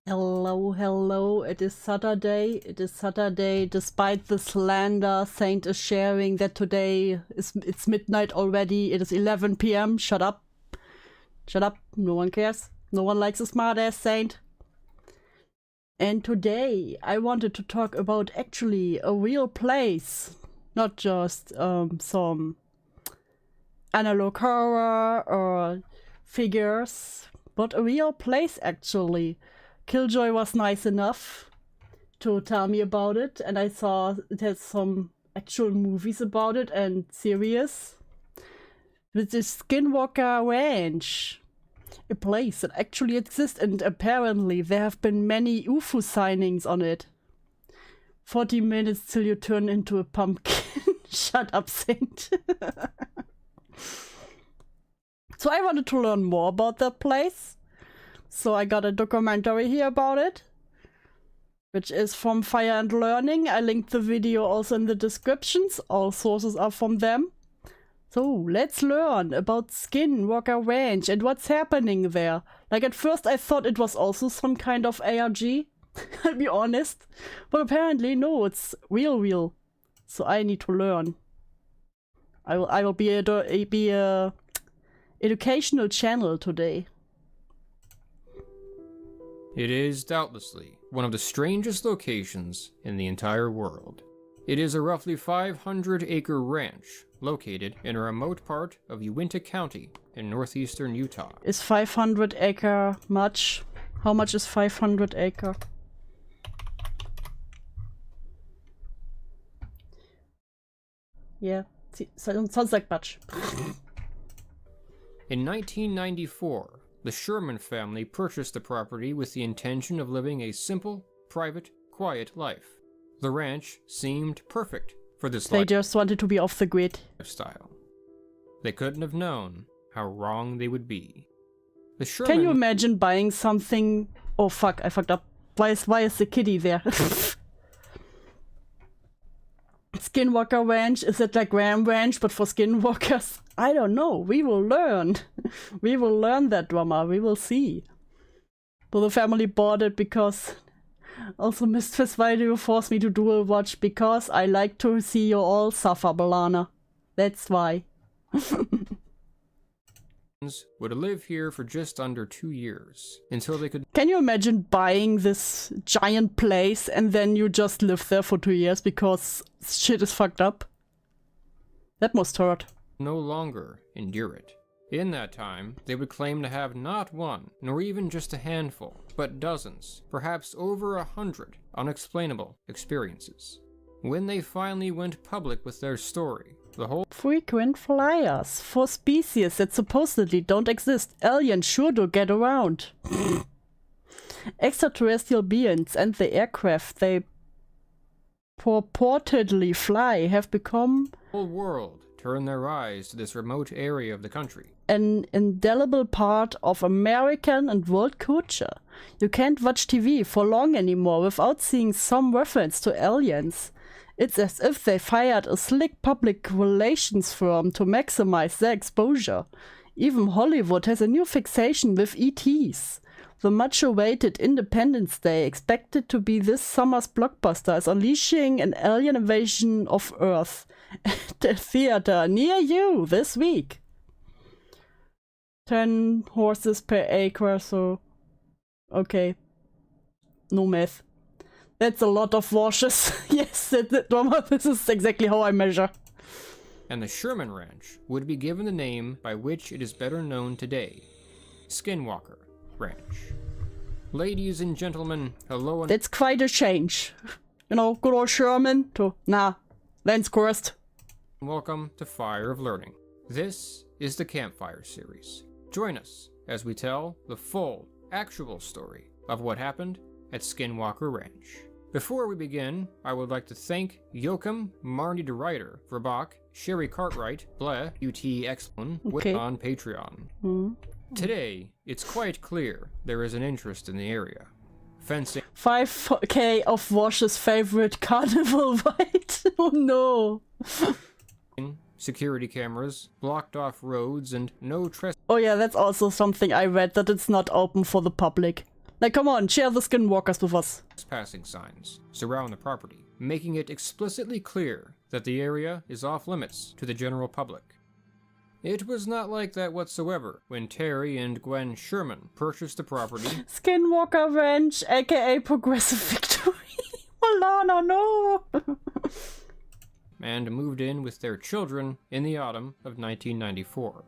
Hello, hello, it is Saturday. It is Saturday, despite the slander Saint is sharing that today it's midnight already. It is 11 p.m. Shut up. Shut up. No one cares. No one likes a smart-ass Saint. And today I wanted to talk about actually a real place. Not just some analog horror or figures, but a real place actually. Killjoy was nice enough to tell me about it, and I saw it has some actual movies about it and series. This is Skinwalker Ranch, a place that actually exists, and apparently there have been many UFO signings on it. 40 minutes till you turn into a pumpkin. Shut up, Saint. So I wanted to learn more about that place. So I got a documentary here about it, which is from Fire and Learning. I linked the video also in the descriptions. All sources are from them. So let's learn about Skinwalker Ranch and what's happening there. Like at first I thought it was also some kind of ARG, I'll be honest. But apparently no, it's real. So I need to learn. I will be a educational channel today. It is doubtlessly one of the strangest locations in the entire world. It is a roughly 500-acre ranch located in a remote part of Uinta County in northeastern Utah. Is 500 acre much? How much is 500 acre? Yeah, sounds like much. In 1994, the Sherman family purchased the property with the intention of living a simple, private, quiet life. The ranch seemed perfect for this They just wanted to be off the grid. lifestyle. They couldn't have known how wrong they would be. The Can you imagine buying something? Oh fuck, I fucked up. Why is the kitty there? Skinwalker Ranch, is it like Ram Ranch but for skinwalkers? I don't know. We will learn. We will learn that drama. We will see. So the family bought it because... Also, Mistress, why do you force me to dual watch? Because I like to see you all suffer, Balana. That's why. would live here for just under 2 years until they could... Can you imagine buying this giant place and then you just live there for 2 years because shit is fucked up? That must hurt. no longer endure it. In that time, they would claim to have not one, nor even just a handful, but dozens, perhaps over 100 unexplainable experiences. When they finally went public with their story, the whole Frequent flyers for species that supposedly don't exist. Aliens sure do get around. Extraterrestrial beings and the aircraft they purportedly fly have become whole world turned their eyes to this remote area of the country. An indelible part of American and world culture. You can't watch TV for long anymore without seeing some reference to aliens. It's as if they fired a slick public relations firm to maximize their exposure. Even Hollywood has a new fixation with ETs. The much-awaited Independence Day, expected to be this summer's blockbuster, is unleashing an alien invasion of Earth at a theater near you this week. 10 horses per acre, so... Okay. No math. That's a lot of washes. Yes, this is exactly how I measure. And the Sherman Ranch would be given the name by which it is better known today, Skinwalker Ranch. Ladies and gentlemen, hello and... That's quite a change. You know, good old Sherman to, nah, Lance Crest. welcome to Fire of Learning. This is the Campfire series. Join us as we tell the full, actual story of what happened at Skinwalker Ranch. Before we begin, I would like to thank Joachim, Marnie de Ryder, Verbach, Sherry Cartwright, Bleh, UT Exlon, on Patreon. Today, it's quite clear there is an interest in the area. Fencing 5k of Wash's favorite carnival ride. Oh no. security cameras, blocked off roads, and no trespassing. Oh yeah, that's also something I read, that it's not open for the public. Like, come on, share the skinwalkers with us. Passing signs surround the property, making it explicitly clear that the area is off limits to the general public. It was not like that whatsoever when Terry and Gwen Sherman purchased the property. Skinwalker Ranch, aka Progressive Victory. Alana, no! And moved in with their children in the autumn of 1994.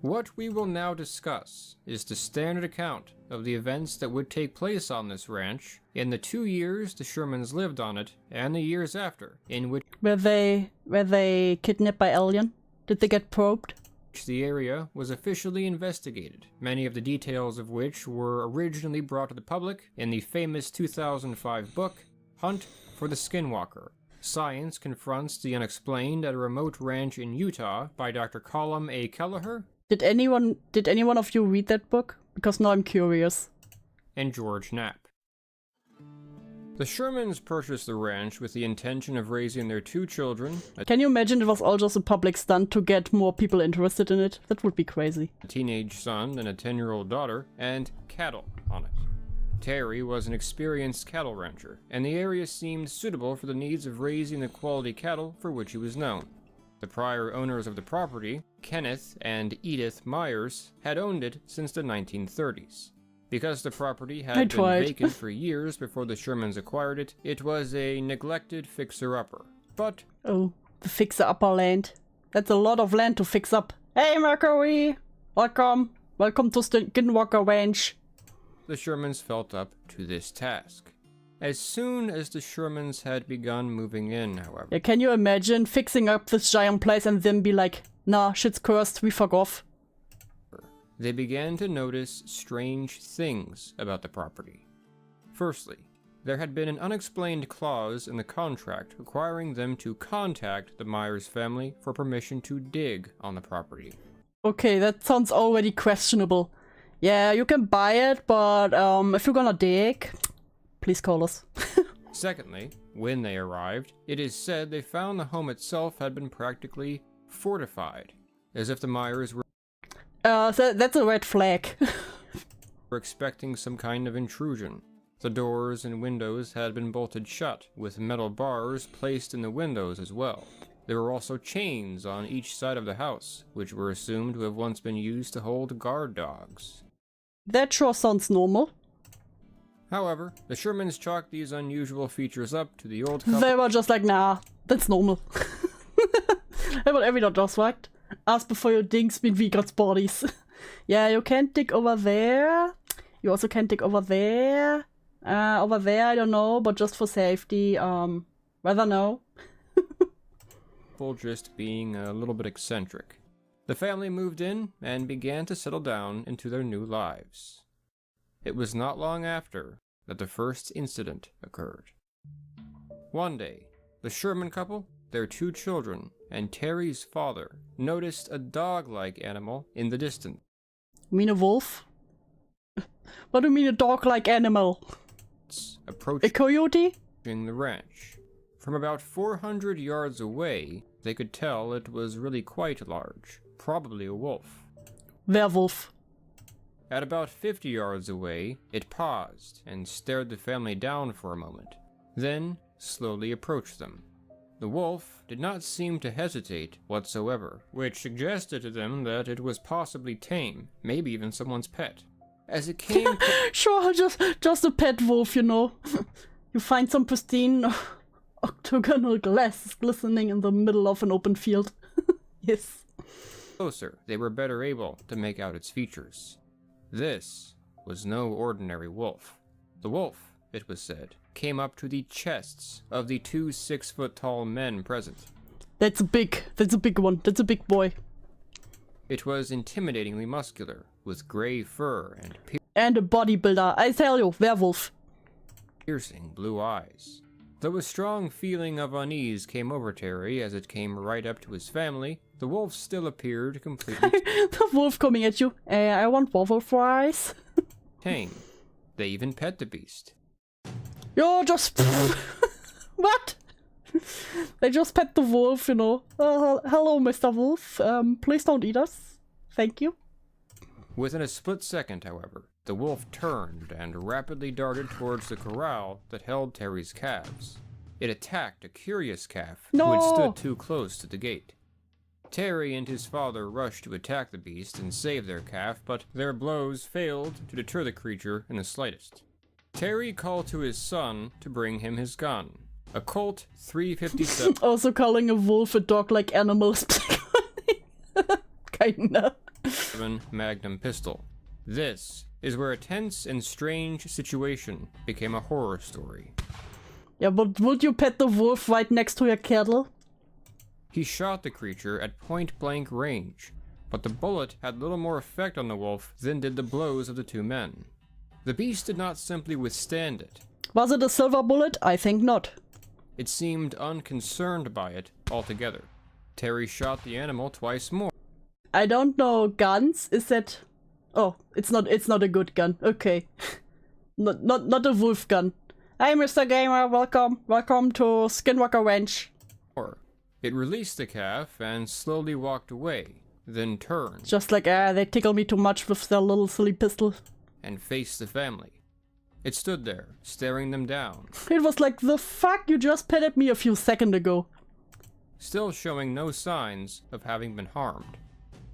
What we will now discuss is the standard account of the events that would take place on this ranch in the 2 years the Shermans lived on it and the years after, in which Were they kidnapped by alien? Did they get probed? the area was officially investigated, many of the details of which were originally brought to the public in the famous 2005 book, Hunt for the Skinwalker. Science Confronts the Unexplained at a Remote Ranch in Utah by Dr. Colum A. Kelleher. Did anyone of you read that book? Because now I'm curious. And George Knapp. The Shermans purchased the ranch with the intention of raising their 2 children, Can you imagine it was all just a public stunt to get more people interested in it? That would be crazy. a teenage son and a 10-year-old daughter, and cattle on it. Terry was an experienced cattle rancher, and the area seemed suitable for the needs of raising the quality cattle for which he was known. The prior owners of the property, Kenneth and Edith Myers, had owned it since the 1930s. Because the property had been vacant for years before the Shermans acquired it, it was a neglected fixer-upper. But Oh, the fixer-upper land. That's a lot of land to fix up. Hey, Mercury! Welcome. Welcome to Skinwalker Ranch. the Shermans felt up to this task. As soon as the Shermans had begun moving in, however, Yeah, can you imagine fixing up this giant place and then be like, nah, shit's cursed, we fuck off. they began to notice strange things about the property. Firstly, there had been an unexplained clause in the contract requiring them to contact the Myers family for permission to dig on the property. Okay, that sounds already questionable. Yeah, you can buy it, but if you're gonna dig, please call us. Secondly, when they arrived, it is said they found the home itself had been practically fortified, as if the Myers were So that's a red flag. expecting some kind of intrusion. The doors and windows had been bolted shut, with metal bars placed in the windows as well. There were also chains on each side of the house, which were assumed to have once been used to hold guard dogs. That sure sounds normal. However, the Shermans chalked these unusual features up to the old couple. They were just like, nah, that's normal. That's what everyone does, right? Ask before you dig, mean we got bodies. Yeah, you can't dig over there. You also can't dig over there. Over there, I don't know, but just for safety, rather no. Just being a little bit eccentric. The family moved in and began to settle down into their new lives. It was not long after that the first incident occurred. One day, the Sherman couple, their 2 children, and Terry's father noticed a dog-like animal in the distance. You mean a wolf? What do you mean a dog-like animal? Approaching A coyote? the ranch. From about 400 yards away, they could tell it was really quite large, probably a wolf. Werewolf. At about 50 yards away, it paused and stared the family down for a moment, then slowly approached them. The wolf did not seem to hesitate whatsoever, which suggested to them that it was possibly tame, maybe even someone's pet. As it came Sure, just a pet wolf, you know. You find some pristine octagonal glass glistening in the middle of an open field. Yes. closer, they were better able to make out its features. This was no ordinary wolf. The wolf, it was said, came up to the chests of the 2 6-foot-tall men present. That's a big one. That's a big boy. It was intimidatingly muscular, with gray fur And a bodybuilder. I tell you, werewolf. piercing blue eyes. Though a strong feeling of unease came over Terry as it came right up to his family, the wolf still appeared completely The wolf coming at you. I want waffle fries. tame. They even pet the beast. You're just... What? They just pet the wolf, you know. Hello, Mr. Wolf. Please don't eat us. Thank you. Within a split second, however, the wolf turned and rapidly darted towards the corral that held Terry's calves. It attacked a curious calf who had stood too close to the gate. Terry and his father rushed to attack the beast and save their calf, but their blows failed to deter the creature in the slightest. Terry called to his son to bring him his gun, a Colt 357. Also calling a wolf a dog-like animals. Kinda. Magnum pistol. This is where a tense and strange situation became a horror story. Yeah, but would you pet the wolf right next to your cattle? He shot the creature at point-blank range, but the bullet had little more effect on the wolf than did the blows of the two men. The beast did not simply withstand it. Was it a silver bullet? I think not. It seemed unconcerned by it altogether. Terry shot the animal twice more. I don't know guns. Is that... Oh, it's not a good gun. Okay. not a wolf gun. Hey, Mr. Gamer, welcome to Skinwalker Ranch. It released the calf and slowly walked away, then turned. Just like, they tickle me too much with their little silly pistol. And faced the family. It stood there, staring them down. It was like, the fuck, you just petted me a few seconds ago. Still showing no signs of having been harmed.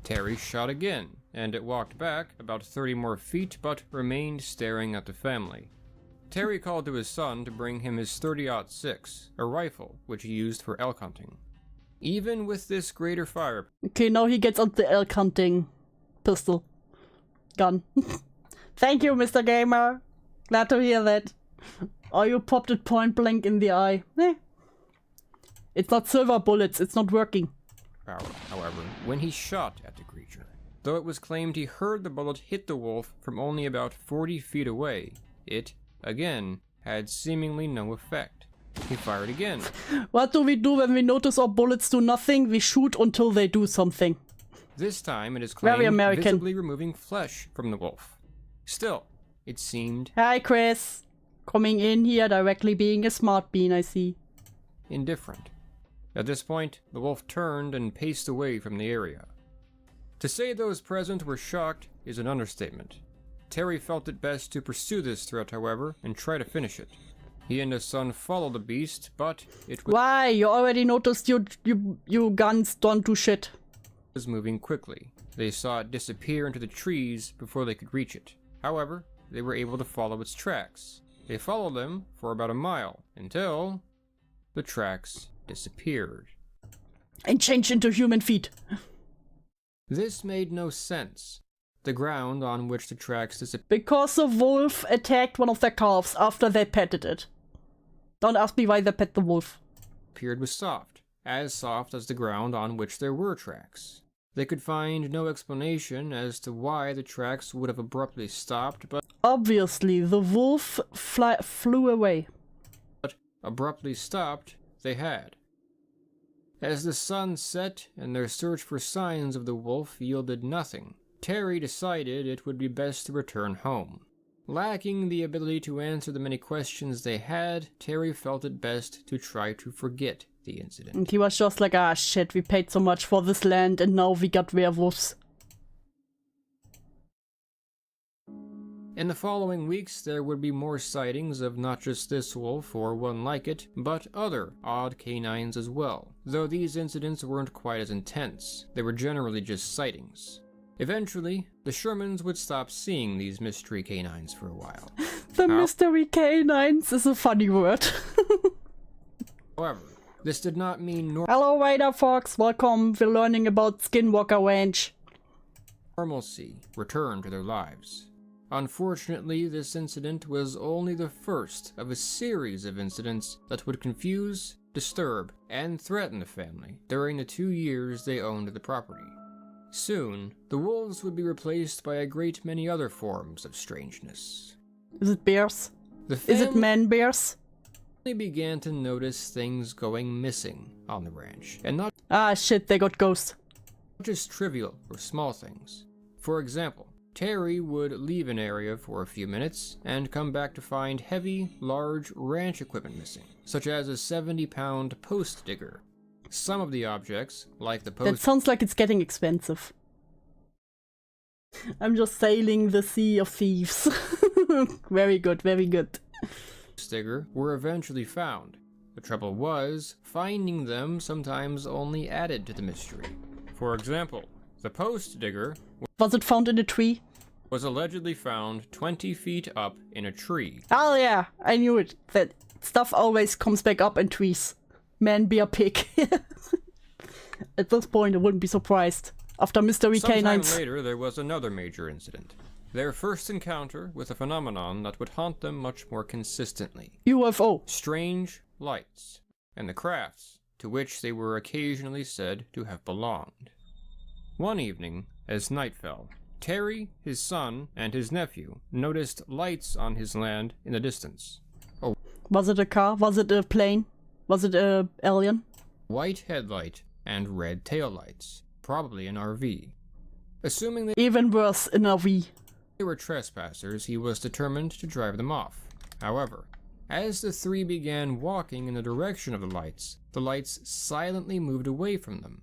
Terry shot again, and it walked back about 30 more feet, but remained staring at the family. Terry called to his son to bring him his .30-06, a rifle which he used for elk hunting. Even with this greater fire... Okay, now he gets out the elk hunting pistol. Gun. Thank you, Mr. Gamer. Glad to hear that. Oh, you popped it point blank in the eye. It's not silver bullets, it's not working. However, when he shot at the creature, though it was claimed he heard the bullet hit the wolf from only about 40 feet away, it, again, had seemingly no effect. He fired again. What do we do when we notice our bullets do nothing? We shoot until they do something. This time it is claimed very American. Visibly removing flesh from the wolf. Still, it seemed... Hi, Chris. Coming in here directly being a smart bean, I see. Indifferent. At this point, the wolf turned and paced away from the area. To say those present were shocked is an understatement. Terry felt it best to pursue this threat, however, and try to finish it. He and his son followed the beast, but it was... Why? You already noticed you guns don't do shit. ...was moving quickly. They saw it disappear into the trees before they could reach it. However, they were able to follow its tracks. They followed them for about a mile, until the tracks disappeared. And changed into human feet. This made no sense. The ground on which the tracks disappeared... Because the wolf attacked one of their calves after they petted it. Don't ask me why they pet the wolf. ...appeared was soft, as soft as the ground on which there were tracks. They could find no explanation as to why the tracks would have abruptly stopped, but... Obviously, the wolf flew away. But abruptly stopped, they had. As the sun set and their search for signs of the wolf yielded nothing, Terry decided it would be best to return home. Lacking the ability to answer the many questions they had, Terry felt it best to try to forget the incident. And he was just like, ah shit, we paid so much for this land and now we got werewolves. In the following weeks, there would be more sightings of not just this wolf or one like it, but other odd canines as well. Though these incidents weren't quite as intense, they were generally just sightings. Eventually, the Shermans would stop seeing these mystery canines for a while. The mystery canines is a funny word. However, this did not mean Hello, Raider Fox. Welcome. We're learning about Skinwalker Ranch. Normalcy returned to their lives. Unfortunately, this incident was only the first of a series of incidents that would confuse, disturb, and threaten the family during the 2 years they owned the property. Soon, the wolves would be replaced by a great many other forms of strangeness. Is it bears? Is it man bears? They began to notice things going missing on the ranch, and not shit, they got ghosts. just trivial or small things. For example, Terry would leave an area for a few minutes and come back to find heavy, large ranch equipment missing, such as a 70-pound post digger. Some of the objects, like the post... That sounds like it's getting expensive. I'm just sailing the sea of thieves. Very good, very good. Digger were eventually found. The trouble was, finding them sometimes only added to the mystery. For example, the post digger Was it found in a tree? was allegedly found 20 feet up in a tree. Oh yeah, I knew it. That stuff always comes back up in trees. Man, be a pig. At this point, I wouldn't be surprised. After Mystery Sometime Canines. later, there was another major incident. Their first encounter with a phenomenon that would haunt them much more consistently. UFO. Strange lights, and the crafts to which they were occasionally said to have belonged. One evening, as night fell, Terry, his son, and his nephew noticed lights on his land in the distance. A Was it a car? Was it a plane? Was it a alien? white headlight and red taillights, probably an RV. Assuming they Even worse, an RV. were trespassers, he was determined to drive them off. However, as the three began walking in the direction of the lights silently moved away from them.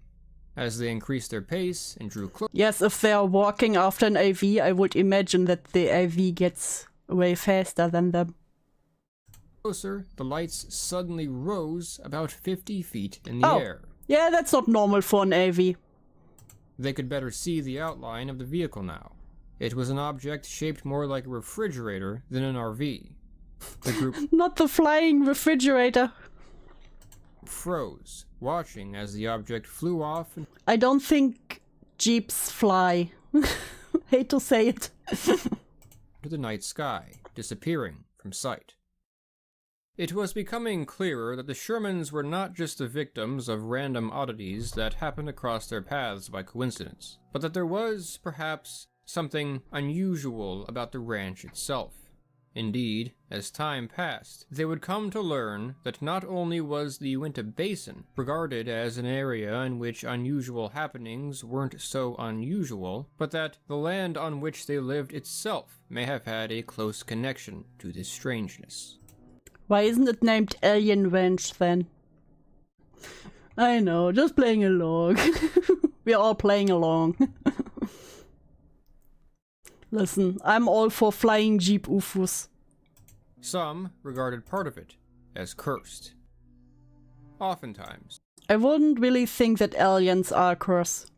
As they increased their pace and drew Yes, if they are walking after an AV, I would imagine that the AV gets way faster than them. closer, the lights suddenly rose about 50 feet in the air. Yeah, that's not normal for an AV. They could better see the outline of the vehicle now. It was an object shaped more like a refrigerator than an RV. The group Not the flying refrigerator. froze, watching as the object flew off into I don't think Jeeps fly. Hate to say it. the night sky, disappearing from sight. It was becoming clearer that the Shermans were not just the victims of random oddities that happened across their paths by coincidence, but that there was, perhaps, something unusual about the ranch itself. Indeed, as time passed, they would come to learn that not only was the Uinta Basin regarded as an area in which unusual happenings weren't so unusual, but that the land on which they lived itself may have had a close connection to this strangeness. Why isn't it named Alien Ranch then? I know, just playing along. We're all playing along. Listen, I'm all for flying Jeep UFOs. Some regarded part of it as cursed. Oftentimes, I wouldn't really think that aliens are cursed.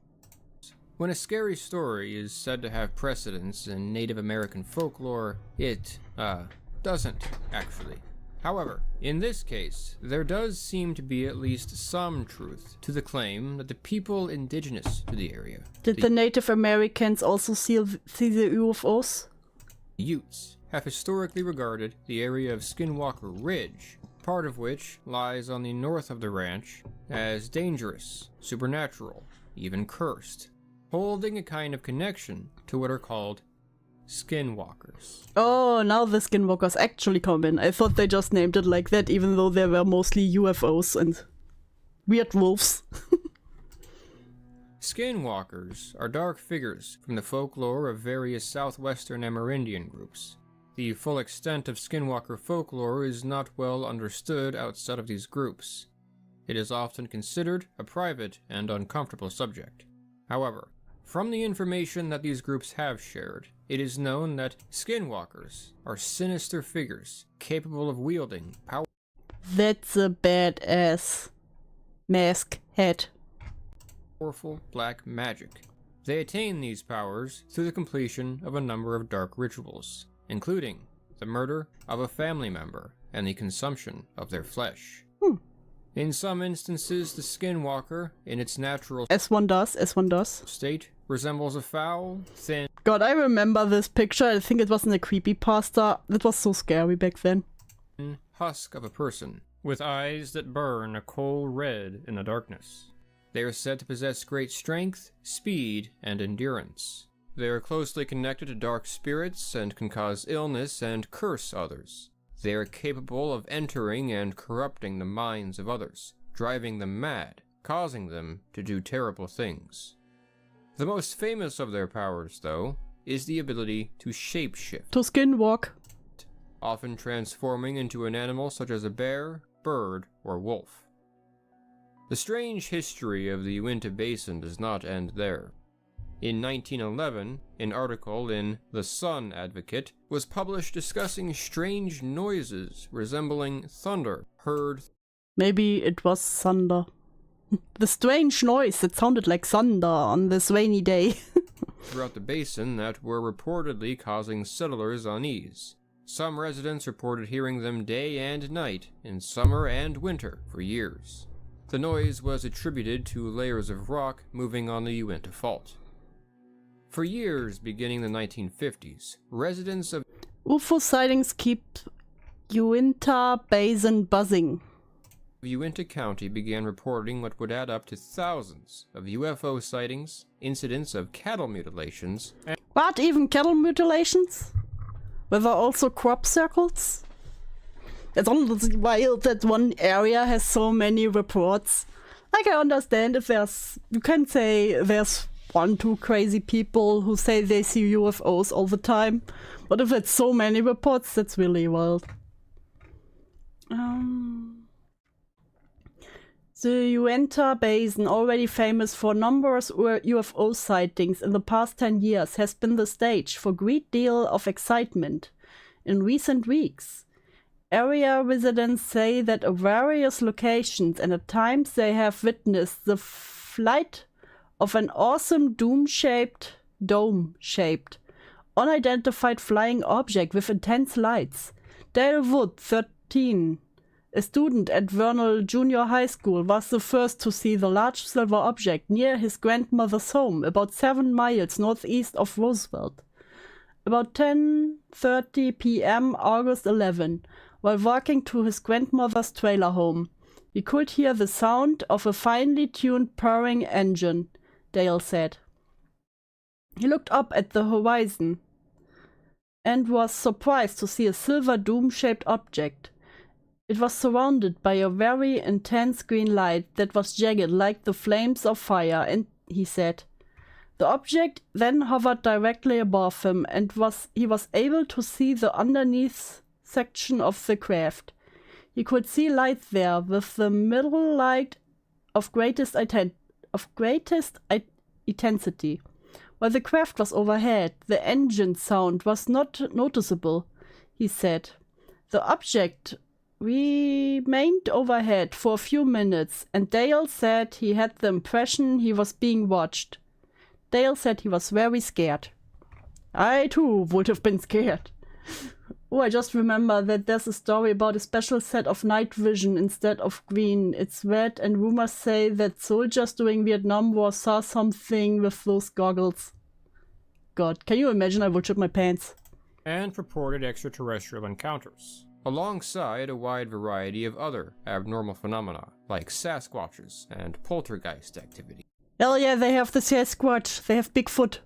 when a scary story is said to have precedence in Native American folklore, it, doesn't, actually. However, in this case, there does seem to be at least some truth to the claim that the people indigenous to the area, Did the Native Americans also see the UFOs? Utes, have historically regarded the area of Skinwalker Ridge, part of which lies on the north of the ranch, as dangerous, supernatural, even cursed, holding a kind of connection to what are called Skinwalkers. Oh, now the Skinwalkers actually come in. I thought they just named it like that, even though there were mostly UFOs and weird wolves. Skinwalkers are dark figures from the folklore of various southwestern Amerindian groups. The full extent of Skinwalker folklore is not well understood outside of these groups. It is often considered a private and uncomfortable subject. However, from the information that these groups have shared, it is known that Skinwalkers are sinister figures capable of wielding That's a badass mask head. powerful black magic. They attain these powers through the completion of a number of dark rituals, including the murder of a family member and the consumption of their flesh. In some instances, the Skinwalker, in its natural As one does. state, resembles a foul, thin God, I remember this picture. I think it was in a creepypasta. That was so scary back then. husk of a person, with eyes that burn a coal red in the darkness. They are said to possess great strength, speed, and endurance. They are closely connected to dark spirits and can cause illness and curse others. They are capable of entering and corrupting the minds of others, driving them mad, causing them to do terrible things. The most famous of their powers, though, is the ability to shapeshift, To skinwalk. often transforming into an animal such as a bear, bird, or wolf. The strange history of the Uinta Basin does not end there. In 1911, an article in The Sun Advocate was published discussing strange noises resembling thunder heard. Maybe it was thunder. The strange noise that sounded like thunder on this rainy day. Throughout the basin that were reportedly causing settlers unease. Some residents reported hearing them day and night in summer and winter for years. The noise was attributed to layers of rock moving on the Uinta Fault. For years, beginning the 1950s, residents of UFO sightings keep Uinta Basin buzzing. Uinta County began reporting what would add up to thousands of UFO sightings, incidents of cattle mutilations, and What, even cattle mutilations? Were there also crop circles? It's almost wild that one area has so many reports. Like, I understand if you can say there's 1-2 crazy people who say they see UFOs all the time, but if it's so many reports, that's really wild. The Uinta Basin, already famous for numerous UFO sightings in the past 10 years, has been the stage for a great deal of excitement in recent weeks. Area residents say that at various locations and at times they have witnessed the flight of an awesome dome-shaped, unidentified flying object with intense lights. Dale Wood, 13, a student at Vernal Junior High School, was the first to see the large silver object near his grandmother's home, about 7 miles northeast of Roosevelt. About 10:30 p.m. August 11, while walking to his grandmother's trailer home, he could hear the sound of a finely tuned purring engine, Dale said. He looked up at the horizon and was surprised to see a silver dome-shaped object. It was surrounded by a very intense green light that was jagged like the flames of fire, and he said. The object then hovered directly above him, and he was able to see the underneath section of the craft. He could see light there, with the middle light of greatest intensity. While the craft was overhead, the engine sound was not noticeable, he said. The object remained overhead for a few minutes, and Dale said he had the impression he was being watched. Dale said he was very scared. I too would have been scared. Oh, I just remember that there's a story about a special set of night vision instead of green. It's red, and rumors say that soldiers during Vietnam War saw something with those goggles. God, can you imagine? I would shit my pants. And reported extraterrestrial encounters, alongside a wide variety of other abnormal phenomena, like Sasquatches and poltergeist activity. Hell yeah, they have the Sasquatch. They have Bigfoot.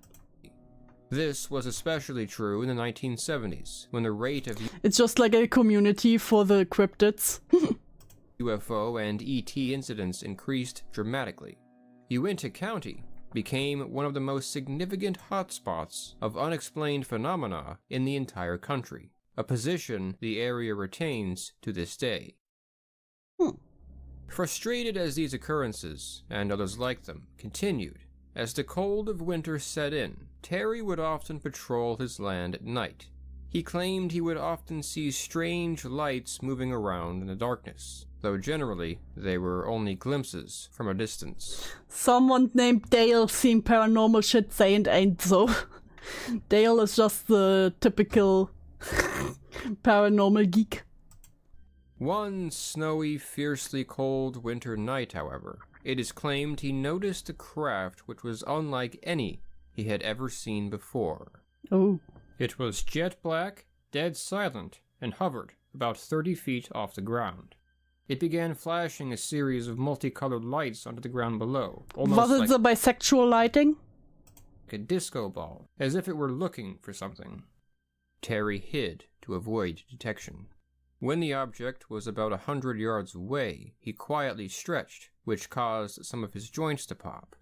This was especially true in the 1970s, when the rate of It's just like a community for the cryptids. UFO and ET incidents increased dramatically. Uinta County became one of the most significant hotspots of unexplained phenomena in the entire country, a position the area retains to this day. Frustrated as these occurrences, and others like them, continued, as the cold of winter set in, Terry would often patrol his land at night. He claimed he would often see strange lights moving around in the darkness, though generally they were only glimpses from a distance. Someone named Dale seen paranormal shit saying ain't so. Dale is just the typical paranormal geek. One snowy, fiercely cold winter night, however, it is claimed he noticed a craft which was unlike any he had ever seen before. Oh. It was jet black, dead silent, and hovered about 30 feet off the ground. It began flashing a series of multicolored lights onto the ground below, almost Was it like the bisexual lighting? a disco ball, as if it were looking for something. Terry hid to avoid detection. When the object was about 100 yards away, he quietly stretched, which caused some of his joints to pop.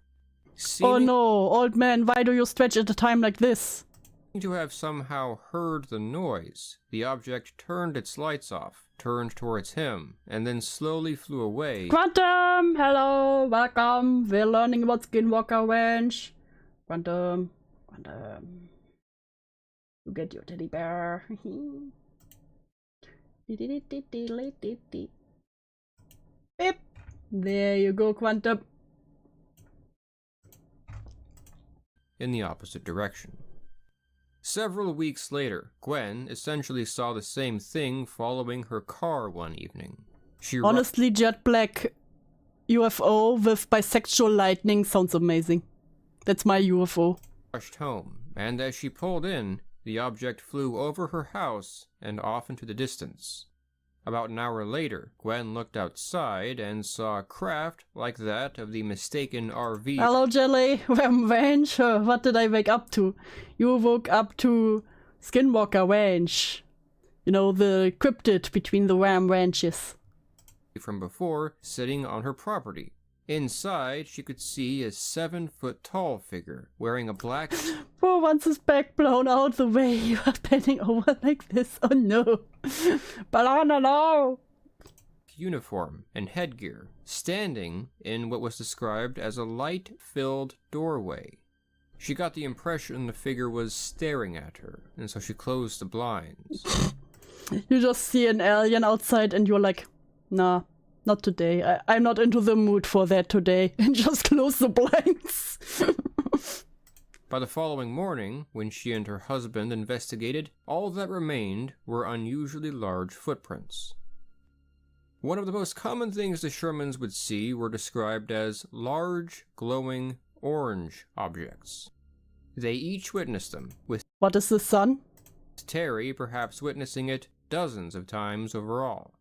Oh no, old man, why do you stretch at a time like this? To have somehow heard the noise, the object turned its lights off, turned towards him, and then slowly flew away. Quantum! Hello, welcome. We're learning about Skinwalker Ranch. Quantum. Quantum. You get your teddy bear. Beep. There you go, Quantum. In the opposite direction. Several weeks later, Gwen essentially saw the same thing following her car one evening. Honestly, jet black UFO with bisexual lightning sounds amazing. That's my UFO. Rushed home, and as she pulled in, the object flew over her house and off into the distance. About an hour later, Gwen looked outside and saw a craft like that of the mistaken RV. Hello, Jelly. Ranch. What did I wake up to? You woke up to Skinwalker Ranch. You know, the cryptid between the Ram ranches. From before, sitting on her property. Inside, she could see a 7-foot-tall figure wearing a black... For once his back blown out the way you are bending over like this. Oh no. Banana, no! Uniform and headgear, standing in what was described as a light-filled doorway. She got the impression the figure was staring at her, and so she closed the blinds. You just see an alien outside and you're like, nah. Not today. I'm not into the mood for that today. And just close the blinds. By the following morning, when she and her husband investigated, all that remained were unusually large footprints. One of the most common things the Shermans would see were described as large, glowing, orange objects. They each witnessed them, with What is the sun? Terry perhaps witnessing it dozens of times overall.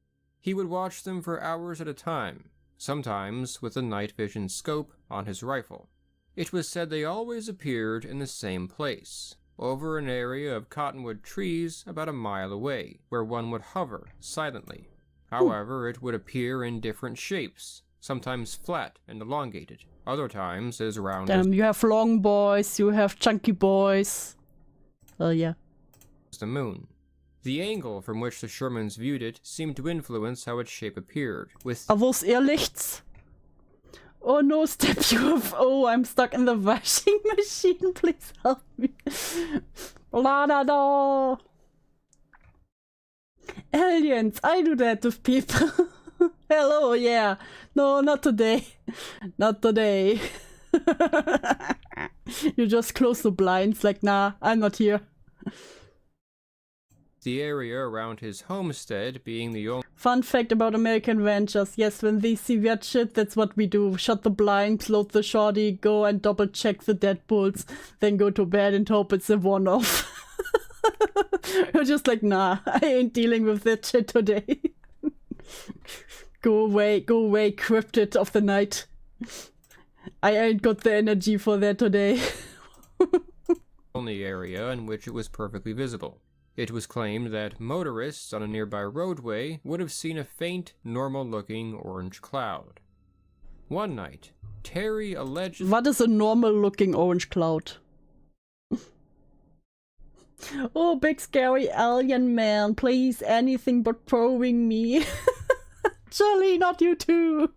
He would watch them for hours at a time, sometimes with a night vision scope on his rifle. It was said they always appeared in the same place, over an area of cottonwood trees about a mile away, where one would hover silently. However, it would appear in different shapes, sometimes flat and elongated, other times as round as... You have long boys, you have chunky boys. Oh yeah. The moon. The angle from which the Shermans viewed it seemed to influence how its shape appeared, with... Are those Irrlichts? Oh no, step UFO, I'm stuck in the washing machine, please help me. No. Aliens, I do that with people. Hello, yeah. No, not today. Not today. You just close the blinds like, nah, I'm not here. The area around his homestead being the only... Fun fact about American ranchers. Yes, when they see weird shit, that's what we do. Shut the blinds, load the shorty, go and double check the dead bulls, then go to bed and hope it's a one-off. You're just like, nah, I ain't dealing with that shit today. Go away, cryptid of the night. I ain't got the energy for that today. only area in which it was perfectly visible. It was claimed that motorists on a nearby roadway would have seen a faint, normal-looking orange cloud. One night, Terry alleged... What is a normal-looking orange cloud? Oh, big scary alien man, please, anything but probing me. Jolly, not you too.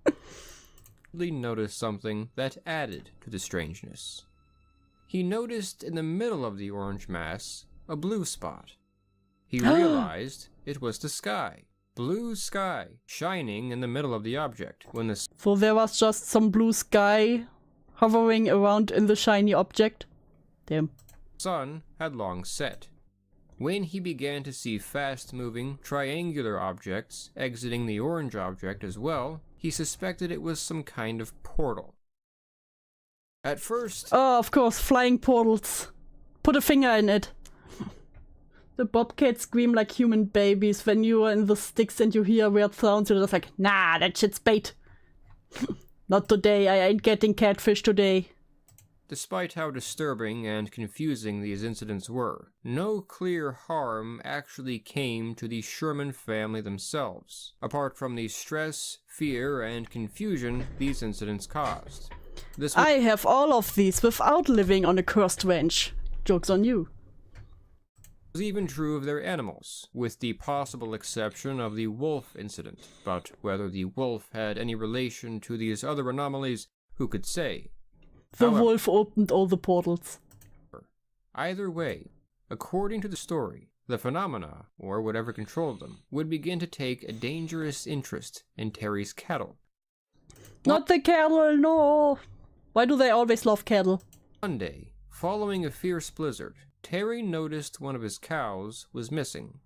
noticed something that added to the strangeness. He noticed in the middle of the orange mass a blue spot. He realized it was the sky. Blue sky, shining in the middle of the object. When the So there was just some blue sky hovering around in the shiny object? Damn. sun had long set. When he began to see fast-moving, triangular objects exiting the orange object as well, he suspected it was some kind of portal. At first... Oh, of course, flying portals. Put a finger in it. The bobcats scream like human babies when you are in the sticks and you hear weird sounds. You're just like, nah, that shit's bait. Not today, I ain't getting catfish today. Despite how disturbing and confusing these incidents were, no clear harm actually came to the Sherman family themselves, apart from the stress, fear, and confusion these incidents caused. I have all of these without living on a cursed ranch. Joke's on you. Was even true of their animals, with the possible exception of the wolf incident, but whether the wolf had any relation to these other anomalies, who could say? The However, wolf opened all the portals. either way, according to the story, the phenomena, or whatever controlled them, would begin to take a dangerous interest in Terry's cattle. Not the cattle, no! Why do they always love cattle? One day, following a fierce blizzard, Terry noticed one of his cows was missing.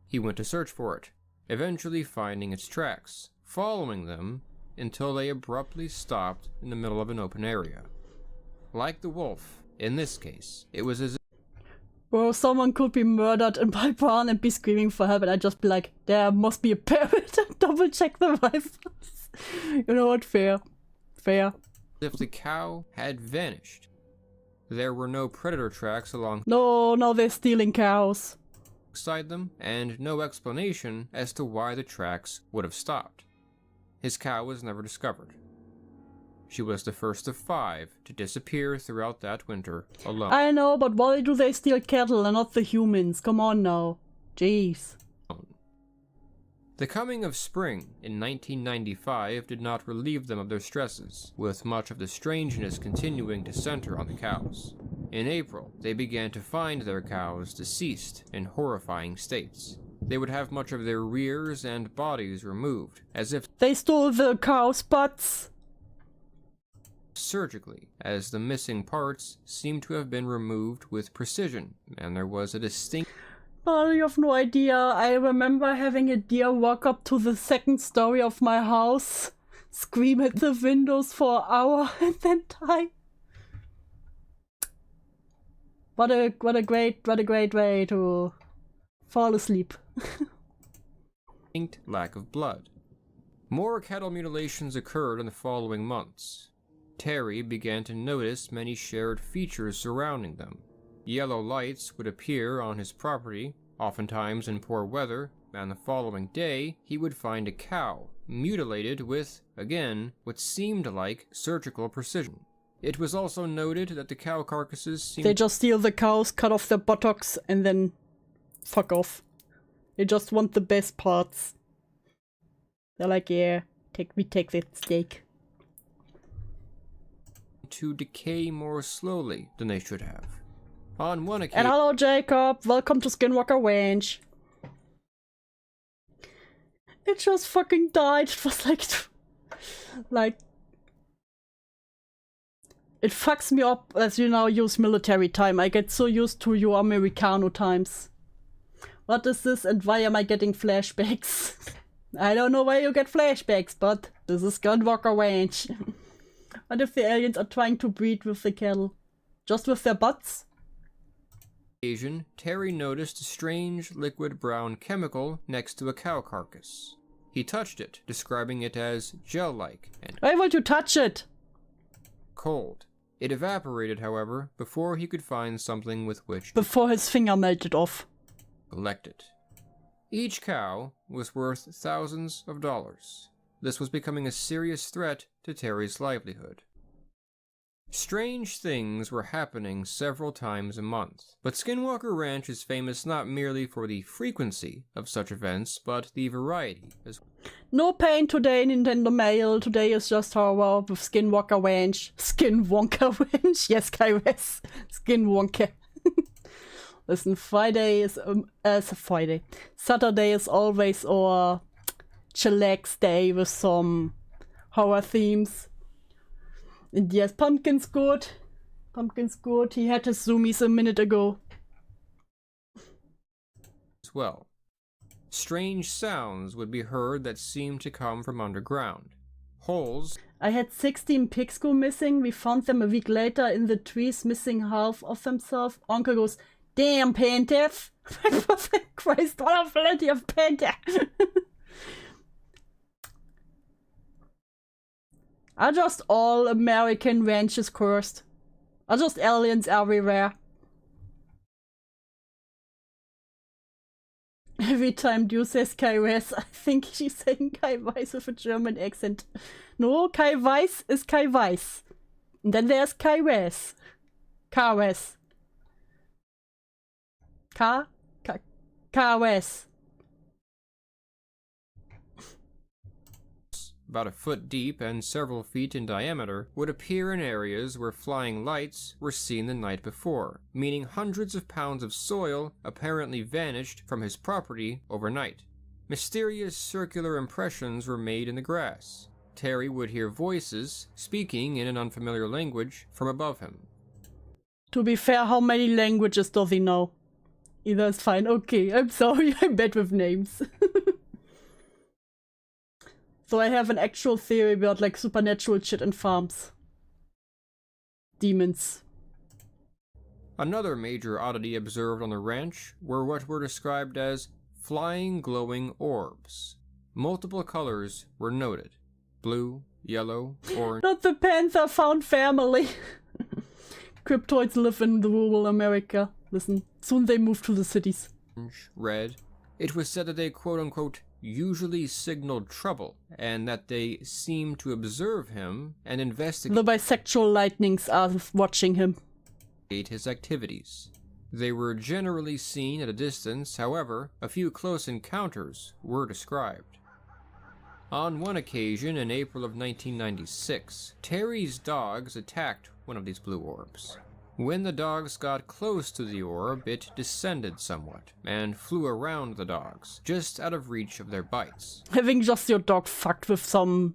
He went to search for it, eventually finding its tracks, following them until they abruptly stopped in the middle of an open area. Like the wolf, in this case, it was as if Bro, someone could be murdered in my barn and be screaming for help, and I'd just be like, there must be a parrot, and double check the rifles. You know what? Fair. Fair. if the cow had vanished. There were no predator tracks alongside No, they're stealing cows. them, and no explanation as to why the tracks would have stopped. His cow was never discovered. She was the first of 5 to disappear throughout that winter alone. I know, but why do they steal cattle and not the humans? Come on now. Jeez. The coming of spring in 1995 did not relieve them of their stresses, with much of the strangeness continuing to center on the cows. In April, they began to find their cows deceased in horrifying states. They would have much of their rears and bodies removed, as if They stole the cow's butts. surgically, as the missing parts seemed to have been removed with precision, and there was a distinct Oh, you have no idea. I remember having a deer walk up to the second story of my house, scream at the windows for an hour, and then die. What a great way to fall asleep. lack of blood. More cattle mutilations occurred in the following months. Terry began to notice many shared features surrounding them. Yellow lights would appear on his property, oftentimes in poor weather, and the following day he would find a cow, mutilated with, again, what seemed like surgical precision. It was also noted that the cow carcasses seemed They just steal the cows, cut off their buttocks, and then fuck off. They just want the best parts. They're like, yeah, we take that steak. to decay more slowly than they should have. On one And occasion, hello, Jacob. Welcome to Skinwalker Ranch. It just fucking died. It was like, it fucks me up as you now use military time. I get so used to your Americano times. What is this and why am I getting flashbacks? I don't know why you get flashbacks, but this is Skinwalker Ranch. What if the aliens are trying to breed with the cattle? Just with their butts? Terry noticed a strange liquid brown chemical next to a cow carcass. He touched it, describing it as gel-like and Why would you touch it? cold. It evaporated, however, before he could find something with which to Before his finger melted off. collect it. Each cow was worth thousands of dollars. This was becoming a serious threat to Terry's livelihood. Strange things were happening several times a month, but Skinwalker Ranch is famous not merely for the frequency of such events, but the variety as well. No pain today, Nintendo Mail. Today is just horror with Skinwalker Ranch. Skinwalker Ranch? Yes, Kairos. Skinwalker. Listen, Friday is Friday. Saturday is always our chillax day with some horror themes. And yes, Pumpkin's good. Pumpkin's good. He had his zoomies a minute ago. As well. Strange sounds would be heard that seemed to come from underground. Holes I had 16 pigs go missing. We found them a week later in the trees, missing half of themselves. Uncle goes, damn, Pantiff! For Christ, what a plenty of Pantiff! Are just all American ranches cursed? Are just aliens everywhere? Every time Dew says Kai Weiss, I think she's saying Kai Weiss with a German accent. No, Kai Weiss is Kai Weiss. And then there's Kai Weiss. Kai Weiss. Kai Weiss. about a foot deep and several feet in diameter, would appear in areas where flying lights were seen the night before, meaning hundreds of pounds of soil apparently vanished from his property overnight. Mysterious circular impressions were made in the grass. Terry would hear voices speaking in an unfamiliar language from above him. To be fair, how many languages does he know? Either is fine. Okay, I'm sorry, I'm bad with names. So I have an actual theory about like supernatural shit in farms. Demons. Another major oddity observed on the ranch were what were described as flying glowing orbs. Multiple colors were noted. Blue, yellow, orange. Not the Panther found family. Cryptoids live in the rural America. Listen, soon they move to the cities. Red. It was said that they quote-unquote usually signaled trouble, and that they seemed to observe him and investigate The bisexual lightnings are watching him. His activities. They were generally seen at a distance, however, a few close encounters were described. On one occasion in April of 1996, Terry's dogs attacked one of these blue orbs. When the dogs got close to the orb, it descended somewhat, and flew around the dogs, just out of reach of their bites. Having just your dog fucked with some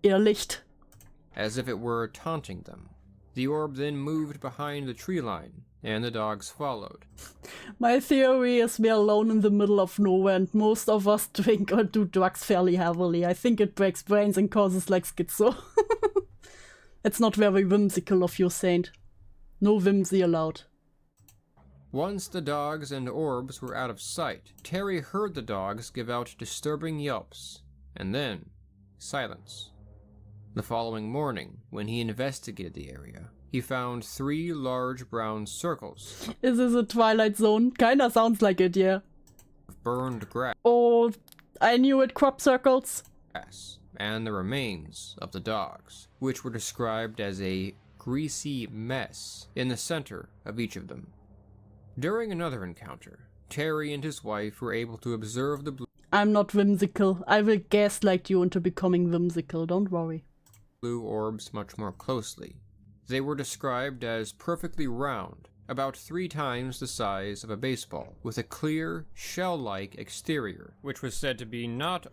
Irrlicht. As if it were taunting them. The orb then moved behind the tree line, and the dogs followed. My theory is we're alone in the middle of nowhere and most of us drink or do drugs fairly heavily. I think it breaks brains and causes like schizo. It's not very whimsical of you, Saint. No whimsy allowed. Once the dogs and orbs were out of sight, Terry heard the dogs give out disturbing yelps, and then silence. The following morning, when he investigated the area, he found 3 large brown circles. Is this a Twilight Zone? Kinda sounds like it, yeah. Of burned grass, Oh, I knew it, crop circles. and the remains of the dogs, which were described as a greasy mess in the center of each of them. During another encounter, Terry and his wife were able to observe the I'm not whimsical. I will gaslight you into becoming whimsical, don't worry. blue orbs much more closely. They were described as perfectly round, about 3 times the size of a baseball, with a clear, shell-like exterior, which was said to be not...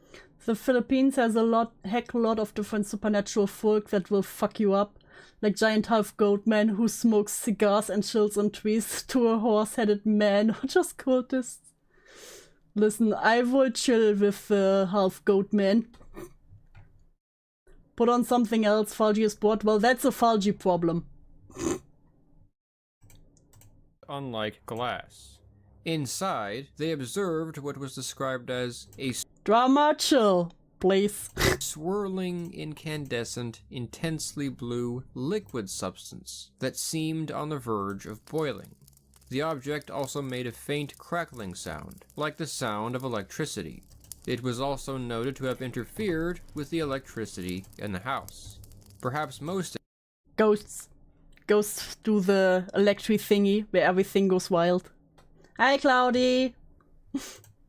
The Philippines has a heck lot of different supernatural folk that will fuck you up. Like giant half-goat man who smokes cigars and chills on trees, to a horse-headed man or just cultists. Listen, I will chill with the half-goat man. Put on something else, Falgi is bored. Well, that's a Falgi problem. unlike glass. Inside, they observed what was described as a Drama chill, please. swirling, incandescent, intensely blue liquid substance that seemed on the verge of boiling. The object also made a faint crackling sound, like the sound of electricity. It was also noted to have interfered with the electricity in the house. Perhaps most Ghosts. Ghosts do the electric thingy where everything goes wild. Hi, Cloudy!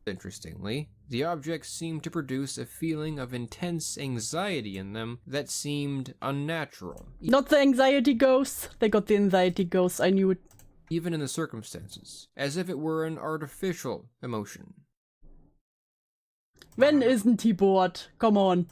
interestingly, the objects seemed to produce a feeling of intense anxiety in them that seemed unnatural. Not the anxiety ghosts. They got the anxiety ghosts, I knew it. Even in the circumstances, as if it were an artificial emotion. When isn't he bored? Come on.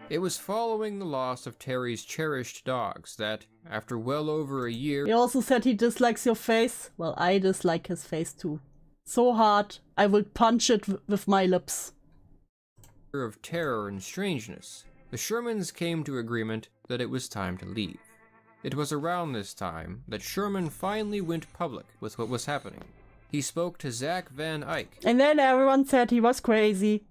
It was following the loss of Terry's cherished dogs that, after well over a year He also said he dislikes your face. Well, I dislike his face too. So hard, I will punch it with my lips. of terror and strangeness, the Shermans came to agreement that it was time to leave. It was around this time that Sherman finally went public with what was happening. He spoke to Zach Van Eyck And then everyone said he was crazy.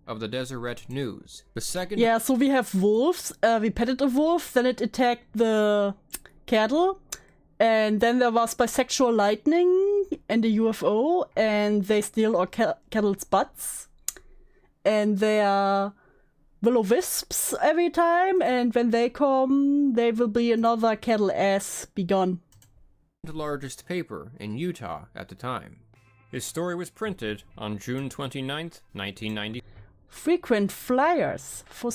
of the Deseret News. The second Yeah, so we have wolves. We petted a wolf, then it attacked the cattle. And then there was bisexual lightning and a UFO, and they steal our cattle's butts. And they are will-o-wisps every time, and when they come, they will be another cattle ass be gone. largest paper in Utah at the time. His story was printed on June 29th, 1996. Frequent flyers for...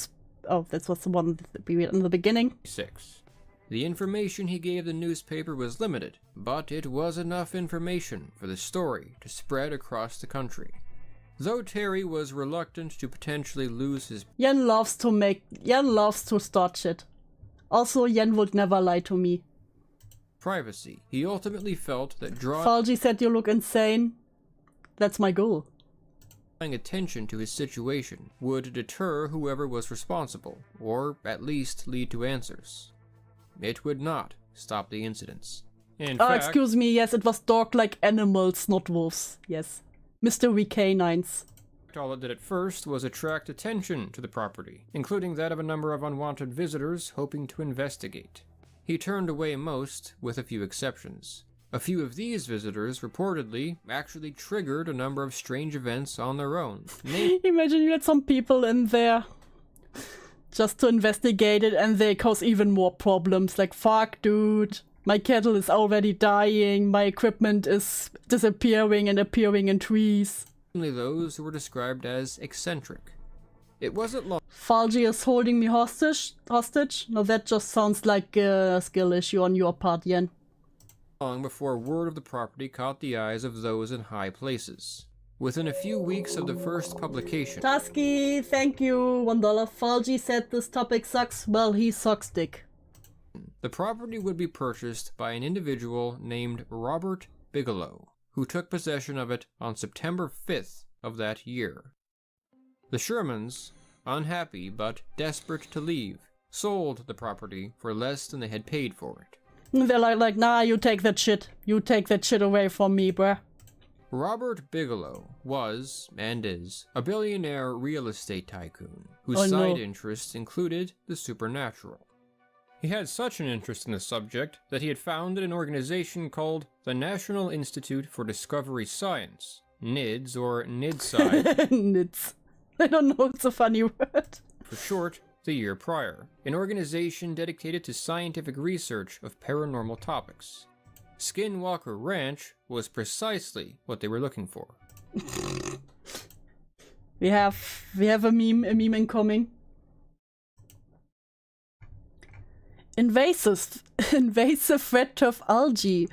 Oh, that was the one that we read in the beginning. The information he gave the newspaper was limited, but it was enough information for the story to spread across the country. Though Terry was reluctant to potentially lose his... Yen loves to start shit. Also, Yen would never lie to me. privacy, he ultimately felt that drawing... Falgi said you look insane. That's my goal. Attention to his situation would deter whoever was responsible, or at least lead to answers. It would not stop the incidents. In fact, excuse me, yes, it was dog-like animals, not wolves. Yes. Mystery canines. all it did at first was attract attention to the property, including that of a number of unwanted visitors hoping to investigate. He turned away most, with a few exceptions. A few of these visitors reportedly actually triggered a number of strange events on their own. Imagine you had some people in there just to investigate it and they cause even more problems. Like, fuck, dude, my cattle is already dying, my equipment is disappearing and appearing in trees. Only those who were described as eccentric. It wasn't long. Falgi is holding me hostage? No, that just sounds like a skill issue on your part, Yen. Long before word of the property caught the eyes of those in high places. Within a few weeks of the first publication... Tusky, thank you, $1. Falgi said this topic sucks. Well, he sucks dick. The property would be purchased by an individual named Robert Bigelow, who took possession of it on September 5th of that year. The Shermans, unhappy but desperate to leave, sold the property for less than they had paid for it. They're like, nah, you take that shit. You take that shit away from me, bruh. Robert Bigelow was, and is, a billionaire real estate tycoon, whose side interests included the supernatural. He had such an interest in the subject that he had founded an organization called the National Institute for Discovery Science, NIDS or NIDSI. NIDS. I don't know, it's a funny word. For short, the year prior, an organization dedicated to scientific research of paranormal topics. Skinwalker Ranch was precisely what they were looking for. we have a meme incoming. Invasive red turf algae,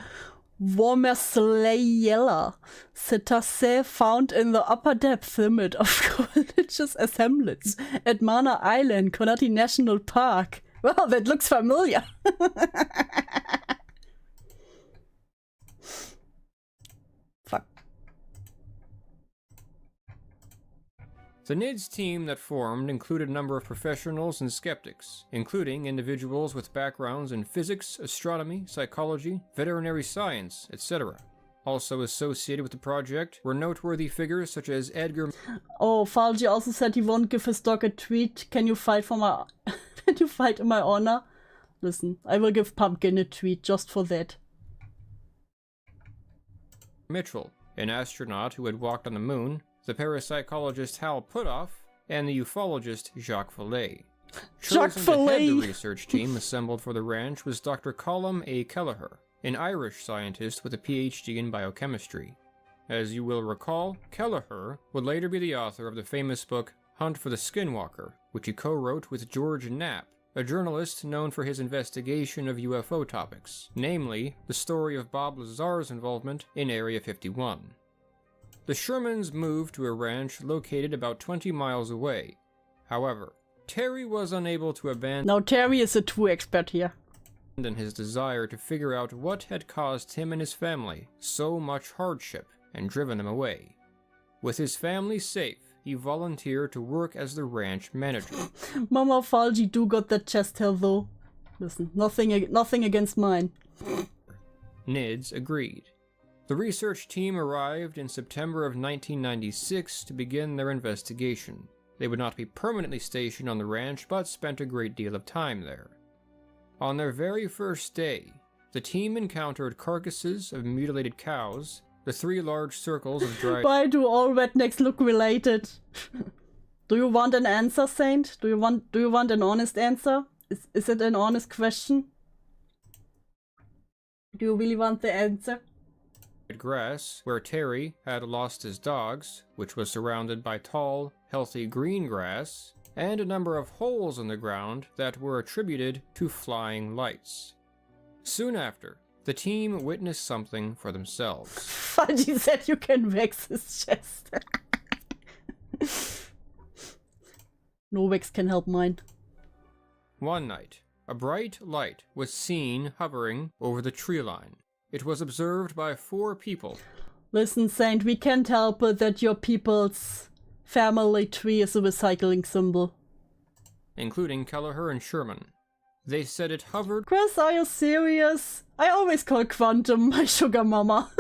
Wormerslayella cetacea found in the upper depth limit of religious assemblage at Mana Island, Konati National Park. Wow, that looks familiar. Fuck. The NIDS team that formed included a number of professionals and skeptics, including individuals with backgrounds in physics, astronomy, psychology, veterinary science, etc. Also associated with the project were noteworthy figures such as Edgar... Oh, Falgi also said he won't give his dog a treat. Can you fight for my... Can you fight in my honor? Listen, I will give Pumpkin a treat just for that. Mitchell, an astronaut who had walked on the moon, the parapsychologist Hal Puthoff, and the ufologist Jacques Vallée. Chosen to head the research team assembled for the ranch was Dr. Colm A. Kelleher, an Irish scientist with a PhD in biochemistry. As you will recall, Kelleher would later be the author of the famous book Hunt for the Skinwalker, which he co-wrote with George Knapp, a journalist known for his investigation of UFO topics, namely the story of Bob Lazar's involvement in Area 51. The Shermans moved to a ranch located about 20 miles away. However, Terry was unable to abandon... Now Terry is a true expert here. ...his desire to figure out what had caused him and his family so much hardship and driven them away. With his family safe, he volunteered to work as the ranch manager. Mama Falgi do got that chest hair though. Listen, nothing against mine. NIDS agreed. The research team arrived in September of 1996 to begin their investigation. They would not be permanently stationed on the ranch, but spent a great deal of time there. On their very first day, the team encountered carcasses of mutilated cows, the 3 large circles of dried... Why do all rednecks look related? Do you want an answer, Saint? Do you want an honest answer? Is it an honest question? Do you really want the answer? grass where Terry had lost his dogs, which was surrounded by tall, healthy green grass, and a number of holes in the ground that were attributed to flying lights. Soon after, the team witnessed something for themselves. Fudgy said you can wax his chest. No wax can help mine. One night, a bright light was seen hovering over the tree line. It was observed by 4 people. Listen, Saint, we can't help it that your people's family tree is a recycling symbol. Including Kelleher and Sherman. They said it hovered Chris, are you serious? I always call Quantum my sugar mama.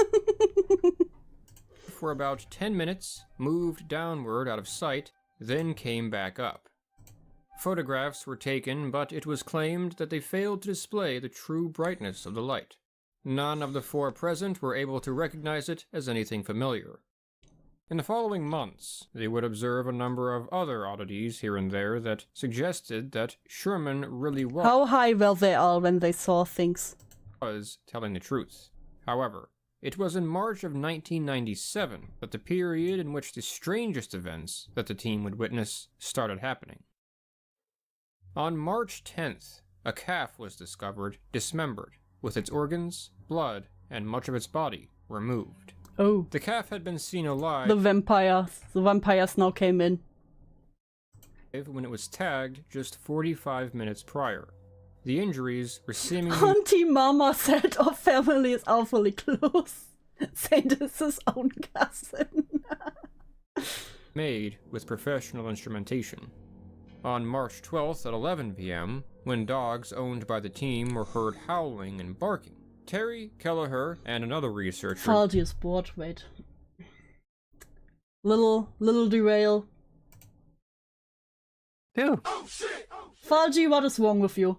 for about 10 minutes, moved downward out of sight, then came back up. Photographs were taken, but it was claimed that they failed to display the true brightness of the light. None of the 4 present were able to recognize it as anything familiar. In the following months, they would observe a number of other oddities here and there that suggested that Sherman really How high were they all when they saw things? was telling the truth. However, it was in March of 1997 that the period in which the strangest events that the team would witness started happening. On March 10th, a calf was discovered dismembered, with its organs, blood, and much of its body removed. Oh. The calf had been seen alive The vampires now came in. when it was tagged just 45 minutes prior. The injuries were seemingly Auntie Mama said our family is awfully close. Saint is his own cousin. made with professional instrumentation. On March 12th at 11 p.m., when dogs owned by the team were heard howling and barking, Terry, Kelleher, and another researcher Faldi is bored, wait. Little derail. Dude, Faldi, what is wrong with you?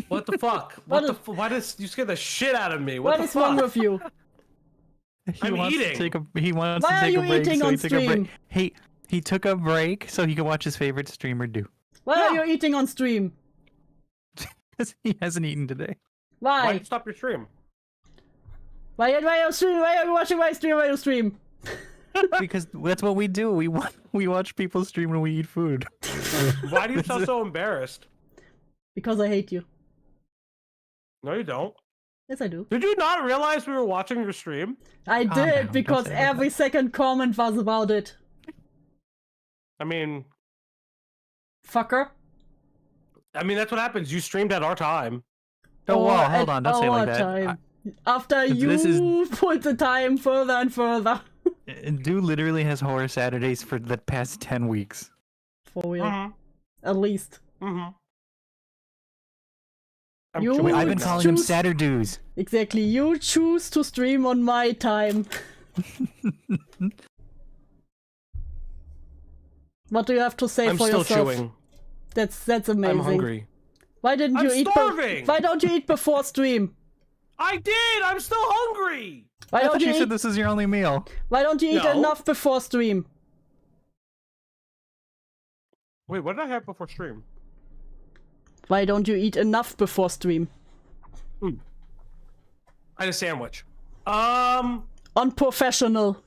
what the fuck? Why does you scare the shit out of me? What the is wrong with you? I'm eating. He wants Why to are take you a break, eating so on he took a stream? break. He took a break so he could watch his favorite streamer do. Why are you eating on stream? Because he hasn't eaten today. Why Why? you stop your stream? Why are you stream? Why are you watching my stream? Why are you stream? Because that's what we do. We watch people stream when we eat food. Why do you sound so embarrassed? Because I hate you. No, you don't. Yes, I do. Did you not realize we were watching your stream? I Calm did, down, because don't say that. every second comment was about it. I mean, Fucker. that's what happens. You streamed at our time. Oh, wow, Or hold at on, don't say it our like that. time. After you This is- put the time further and further. Dude literally has horror Saturdays for the past 10 weeks. For real. Mm-hmm. At least. Mm-hmm. You- Wait, I've been it's calling them choose- Saturdays. Exactly. You choose to stream on my time. What do you have to say I'm for still yourself? chewing. That's amazing. I'm hungry. Why didn't I'm you eat? starving! Why don't you eat before stream? I did! I'm still hungry! Why I don't thought you you said eat? this is your only meal. Why don't you eat No. enough before stream? Wait, what did I have before stream? Why don't you eat enough before stream? I had a sandwich. I'm Unprofessional.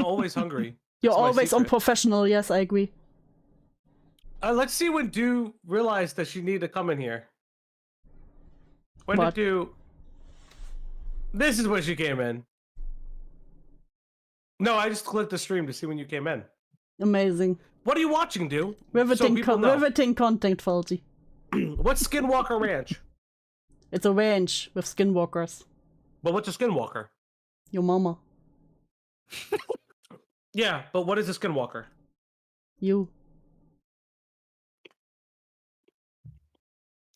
always hungry. You're It's my always secret. unprofessional. Yes, I agree. Let's see when Dew realized that she needed to come in here. When What? did Dew... This is when she came in. No, I just clicked the stream to see when you came in. Amazing. What are you watching, Dew? Riveting, people know. riveting content, Faulty. What's Skinwalker Ranch? It's a ranch with skinwalkers. But what's a Skinwalker? Your mama. Yeah, but what is a Skinwalker? You.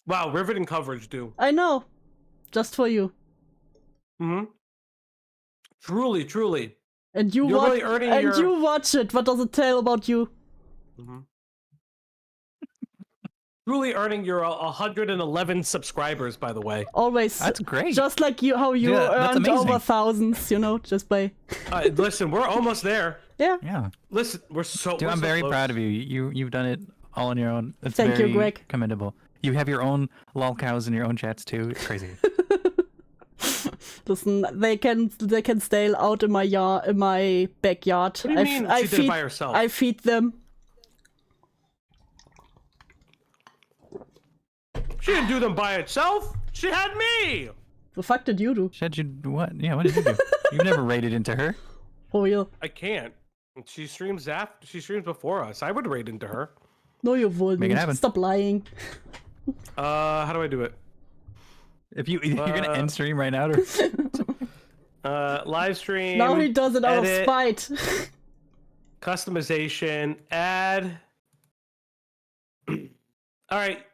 Wow, riveting coverage, Dew. I know. Just for you. Mm-hmm. Truly, truly. And you You're watch. really earning and your- you watch it. What does it tell about you? Mm-hmm. Truly earning your 111 subscribers, by the way. Always. That's great. Just like you, how you Yeah, that's earned amazing. over thousands, just by. Listen, we're almost there. Yeah. Yeah. Listen, we're so. Dude, I'm very proud of you. You've done it all on your own. It's Thank you, very Greg. commendable. You have your own lol cows and your own chats too. It's crazy. Listen, they can stay out in my yard, in my backyard. What do you mean she did it by herself? I feed them. She didn't do them by itself. She had me. The fuck did you do? Said you what? Yeah, what did you do? You've never raided into her. For real? I can't. She streams after. She streams before us. I would raid into her. No, you wouldn't. Make it happen. Stop lying. How do I do it? If you're gonna end stream right now, or Live stream. Now he does it out of edit, spite. Customization. Add. All right.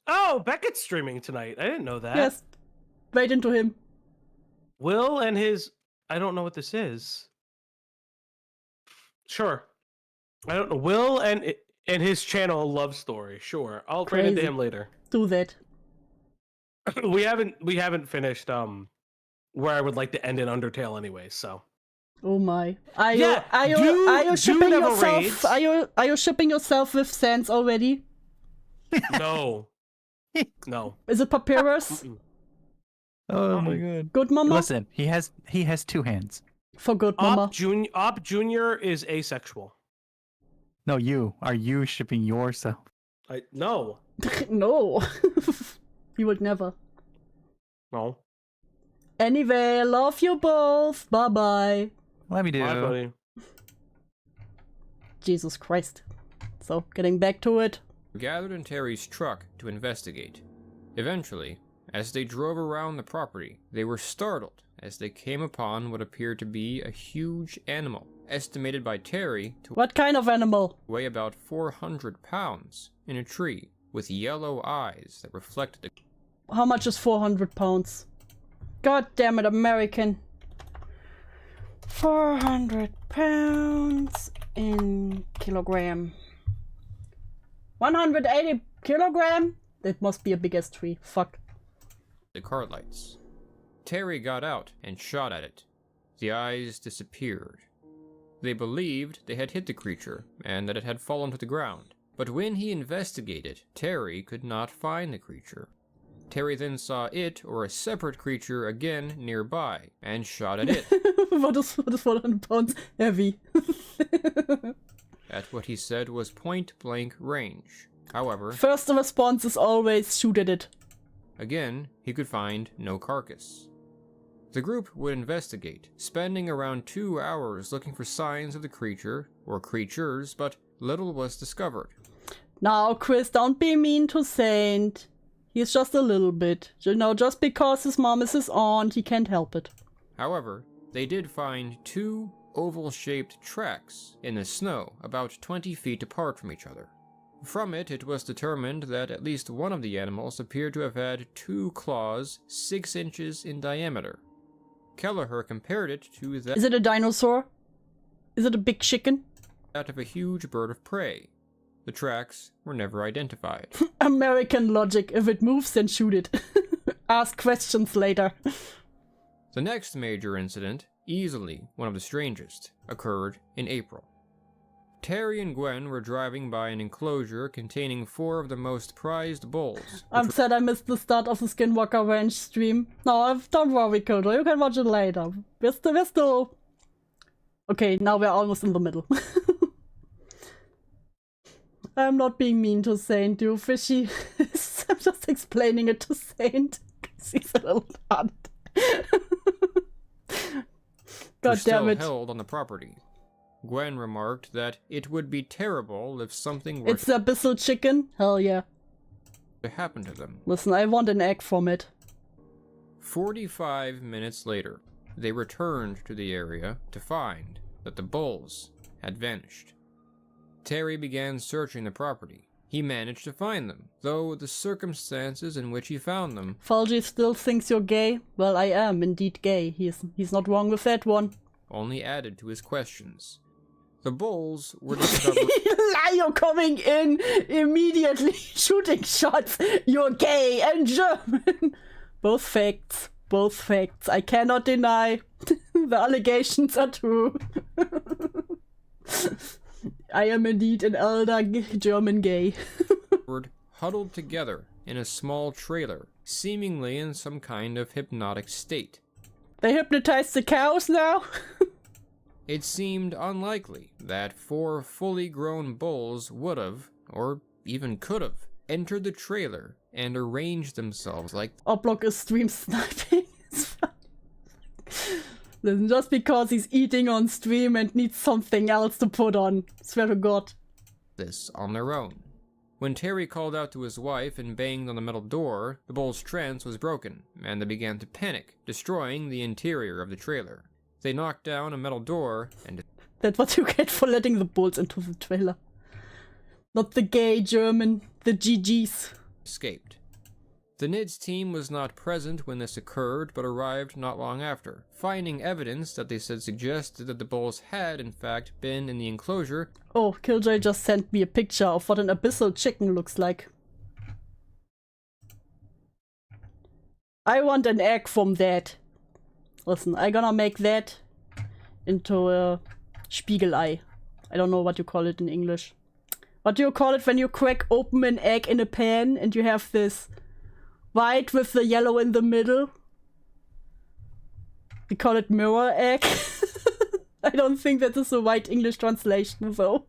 Oh, Beckett's streaming tonight. I didn't know that. Yes. Right into him. Will and his. I don't know what this is. Sure. I don't know. Will and his channel Love Story. Sure. I'll trade into Crazy. him later. Do that. we haven't finished where I would like to end in Undertale anyway, so. Oh my. Are Yeah, you shipping never yourself? raids. Are you shipping yourself with Sans already? No. No. Is it Papyrus? oh my god. Good mama? Listen, he has 2 hands. For good mama. Op Junior is asexual. No, are you shipping yourself? No. No. He would never. No. Anyway, love you both. Bye bye. Let me do. Bye, buddy. Jesus Christ. So, getting back to it. Gathered in Terry's truck to investigate. Eventually, as they drove around the property, they were startled as they came upon what appeared to be a huge animal, estimated by Terry to What kind of animal? weigh about 400 pounds, in a tree with yellow eyes that reflected the How much is 400 pounds? God damn it, American. 400 pounds in kilogram. 180 kilogram? That must be a big ass tree. Fuck. car lights. Terry got out and shot at it. The eyes disappeared. They believed they had hit the creature and that it had fallen to the ground. But when he investigated, Terry could not find the creature. Terry then saw it or a separate creature again nearby and shot at it. What is 400 pounds heavy? At what he said was point-blank range. However, First response is always shoot at it. again, he could find no carcass. The group would investigate, spending around 2 hours looking for signs of the creature, or creatures, but little was discovered. Now, Chris, don't be mean to Saint. He's just a little bit. You know, just because his mom is his aunt, he can't help it. However, they did find 2 oval-shaped tracks in the snow about 20 feet apart from each other. From it was determined that at least one of the animals appeared to have had 2 claws 6 inches in diameter. Kelleher compared it to Is it a dinosaur? Is it a big chicken? that of a huge bird of prey. The tracks were never identified. American logic. If it moves, then shoot it. Ask questions later. The next major incident, easily one of the strangest, occurred in April. Terry and Gwen were driving by an enclosure containing 4 of the most prized bulls. I'm sad I missed the start of the Skinwalker Ranch stream. No, don't worry, Kodo. You can watch it later. We're still... Okay, now we're almost in the middle. I'm not being mean to Saint, you fishy. I'm just explaining it to Saint. He's a little hard. were God still damn it. held on the property. Gwen remarked that it would be terrible if something were It's the abyssal chicken? Hell yeah. to happen to them. Listen, I want an egg from it. 45 minutes later, they returned to the area to find that the bulls had vanished. Terry began searching the property. He managed to find them, though the circumstances in which he found them Fulgi still thinks you're gay? Well, I am indeed gay. He's not wrong with that one. only added to his questions. The bulls were discovered. You're coming in immediately, shooting shots. You're gay and German. Both facts. Both facts. I cannot deny. The allegations are true. I am indeed an elder German gay. huddled together in a small trailer, seemingly in some kind of hypnotic state. They hypnotized the cows now? It seemed unlikely that 4 fully grown bulls would have, or even could have, entered the trailer and arranged themselves like... Oblok is stream sniping. Listen, just because he's eating on stream and needs something else to put on. Swear to God. this on their own. When Terry called out to his wife and banged on the metal door, the bull's trance was broken, and they began to panic, destroying the interior of the trailer. They knocked down a metal door and... That's what you get for letting the bulls into the trailer. Not the gay German, the GGs. escaped. The NIDS team was not present when this occurred, but arrived not long after, finding evidence that they said suggested that the bulls had, in fact, been in the enclosure. Oh, Killjoy just sent me a picture of what an abyssal chicken looks like. I want an egg from that. Listen, I'm gonna make that into a Spiegelei. I don't know what you call it in English. What do you call it when you crack open an egg in a pan and you have this white with the yellow in the middle? We call it mirror egg. I don't think that is a right English translation though.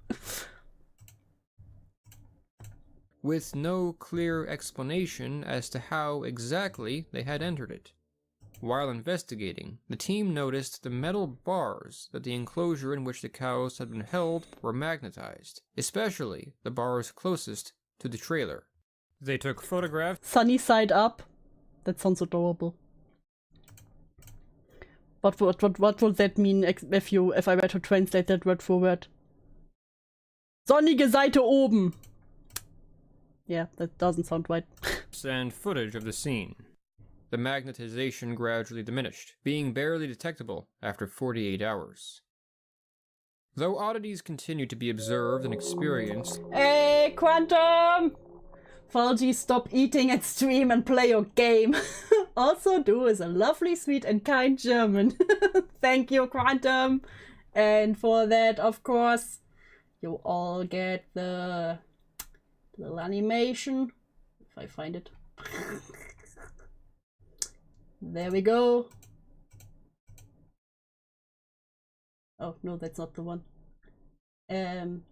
With no clear explanation as to how exactly they had entered it. While investigating, the team noticed the metal bars that the enclosure in which the cows had been held were magnetized, especially the bars closest to the trailer. They took photographs. Sunny side up. That sounds adorable. But what would that mean if I were to translate that word for word? Sonnige Seite oben. Yeah, that doesn't sound right. And footage of the scene. The magnetization gradually diminished, being barely detectable after 48 hours. Though oddities continued to be observed and experienced... Hey, Quantum! Falgi, stop eating and stream and play your game. Also do is a lovely, sweet and kind German. Thank you, Quantum. And for that, of course, you all get the little animation. If I find it. There we go. Oh, no, that's not the one. There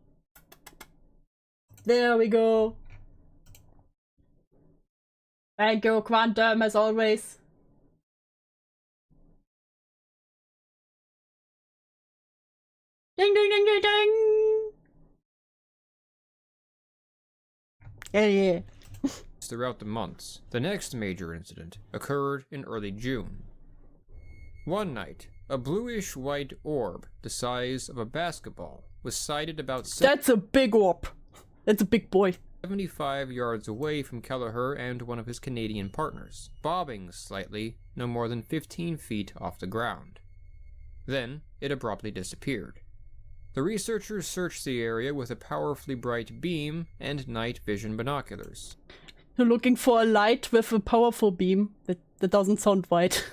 we go. Thank you, Quantum, as always. Ding, ding, ding, ding, ding! Hell yeah. throughout the months. The next major incident occurred in early June. One night, a bluish-white orb the size of a basketball was sighted about... That's a big orb. That's a big boy. 75 yards away from Kelleher and one of his Canadian partners, bobbing slightly, no more than 15 feet off the ground. Then, it abruptly disappeared. The researchers searched the area with a powerfully bright beam and night vision binoculars. You're looking for a light with a powerful beam. That doesn't sound right.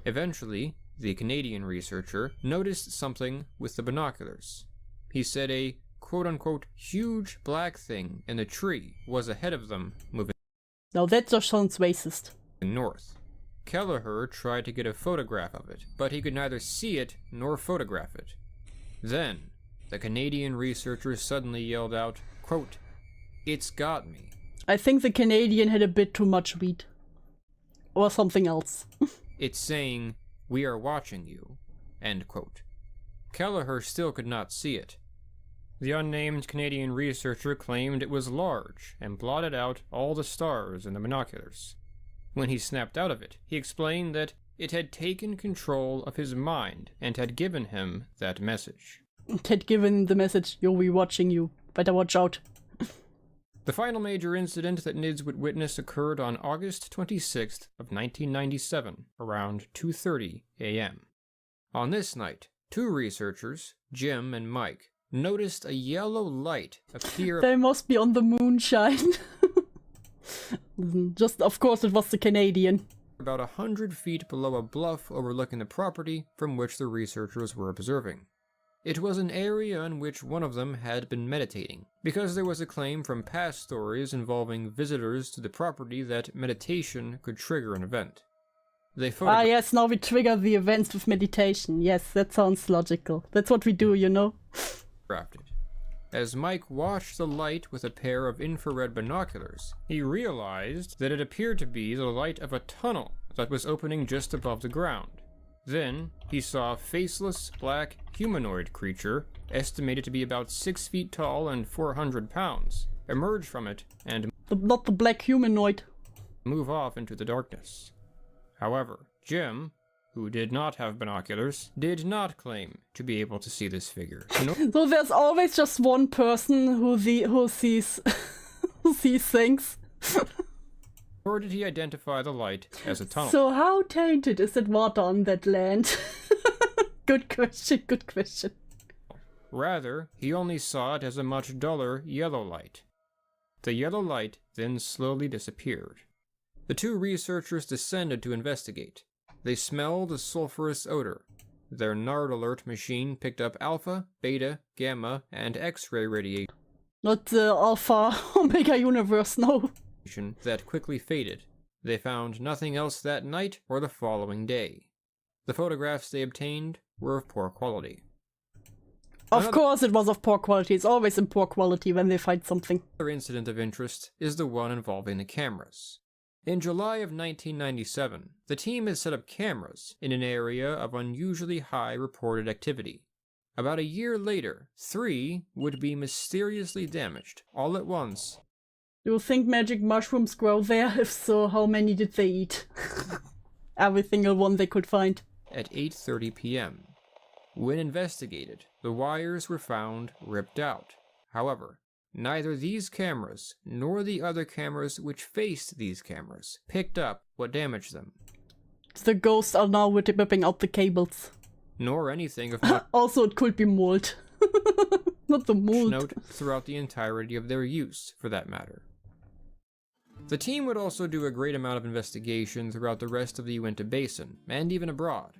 Eventually, the Canadian researcher noticed something with the binoculars. He said a quote-unquote huge black thing in the tree was ahead of them, moving Now that just sounds racist. north. Kelleher tried to get a photograph of it, but he could neither see it nor photograph it. Then, the Canadian researcher suddenly yelled out, quote, "It's got me." I think the Canadian had a bit too much weed. Or something else. It's saying, "We are watching you," end quote. Kelleher still could not see it. The unnamed Canadian researcher claimed it was large and blotted out all the stars in the binoculars. When he snapped out of it, he explained that it had taken control of his mind and had given him that message. It had given the message, yo, we watching you. Better watch out. The final major incident that NIDS would witness occurred on August 26th of 1997, around 2:30 a.m. On this night, two researchers, Jim and Mike, noticed a yellow light appear... They must be on the moonshine. Just, of course, it was the Canadian. about 100 feet below a bluff overlooking the property from which the researchers were observing. It was an area in which one of them had been meditating, because there was a claim from past stories involving visitors to the property that meditation could trigger an event. They Ah, photographed yes, now we trigger the events with meditation. Yes, that sounds logical. That's what we do, you know? it. As Mike watched the light with a pair of infrared binoculars, he realized that it appeared to be the light of a tunnel that was opening just above the ground. Then, he saw a faceless, black, humanoid creature, estimated to be about 6 feet tall and 400 pounds, emerge from it and Not the black humanoid. move off into the darkness. However, Jim, who did not have binoculars, did not claim to be able to see this figure. So there's always just one person who sees who sees things. Nor did he identify the light as a tunnel. So how tainted is that water on that land? Good question, good question. Rather, he only saw it as a much duller yellow light. The yellow light then slowly disappeared. The two researchers descended to investigate. They smelled a sulfurous odor. Their Nard alert machine picked up alpha, beta, gamma, and X-ray radiation Not the Alpha Omega universe, no. that quickly faded. They found nothing else that night or the following day. The photographs they obtained were of poor quality. Of course it was of poor quality. It's always in poor quality when they find something. Another incident of interest is the one involving the cameras. In July of 1997, the team had set up cameras in an area of unusually high reported activity. About a year later, 3 would be mysteriously damaged, all at once. Do you think magic mushrooms grow there? If so, how many did they eat? Every single one they could find. At 8:30 p.m. When investigated, the wires were found ripped out. However, neither these cameras nor the other cameras which faced these cameras picked up what damaged them, The ghosts are now ripping out the cables. nor anything of much Also, it could be mold. Not the mold. note throughout the entirety of their use, for that matter. The team would also do a great amount of investigation throughout the rest of the Uinta Basin, and even abroad.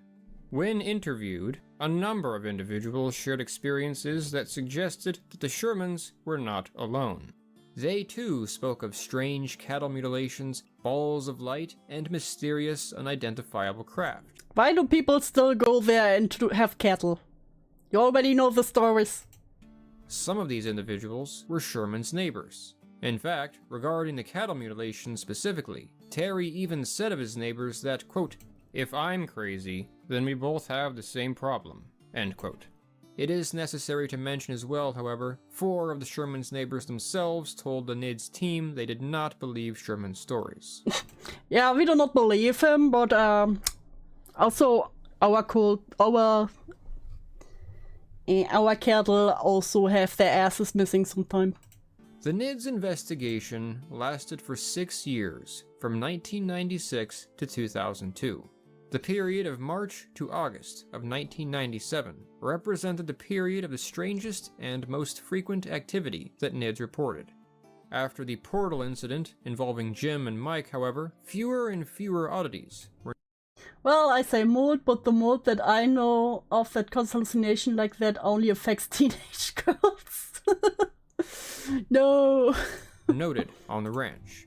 When interviewed, a number of individuals shared experiences that suggested that the Shermans were not alone. They too spoke of strange cattle mutilations, balls of light, and mysterious unidentifiable craft. Why do people still go there and have cattle? You already know the stories. Some of these individuals were Sherman's neighbors. In fact, regarding the cattle mutilation specifically, Terry even said of his neighbors that, quote, "If I'm crazy, then we both have the same problem," end quote. It is necessary to mention as well, however, 4 of the Sherman's neighbors themselves told the NIDS team they did not believe Sherman's stories. Yeah, we do not believe him, but also our cattle also have their asses missing sometime. The NIDS investigation lasted for 6 years, from 1996 to 2002. The period of March to August of 1997 represented the period of the strangest and most frequent activity that NIDS reported. After the portal incident involving Jim and Mike, however, fewer and fewer oddities were. Well, I say mold, but the mold that I know of that causes hallucination like that only affects teenage girls. No. noted on the ranch.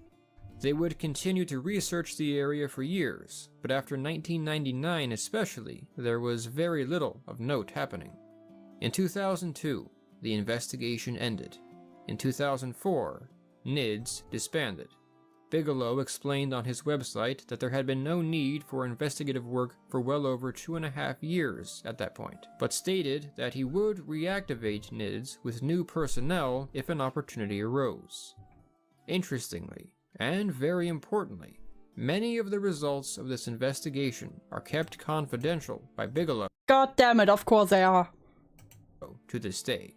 They would continue to research the area for years, but after 1999 especially, there was very little of note happening. In 2002, the investigation ended. In 2004, NIDS disbanded. Bigelow explained on his website that there had been no need for investigative work for well over 2.5 years at that point, but stated that he would reactivate NIDS with new personnel if an opportunity arose. Interestingly, and very importantly, many of the results of this investigation are kept confidential by Bigelow God damn it, of course they are. to this day.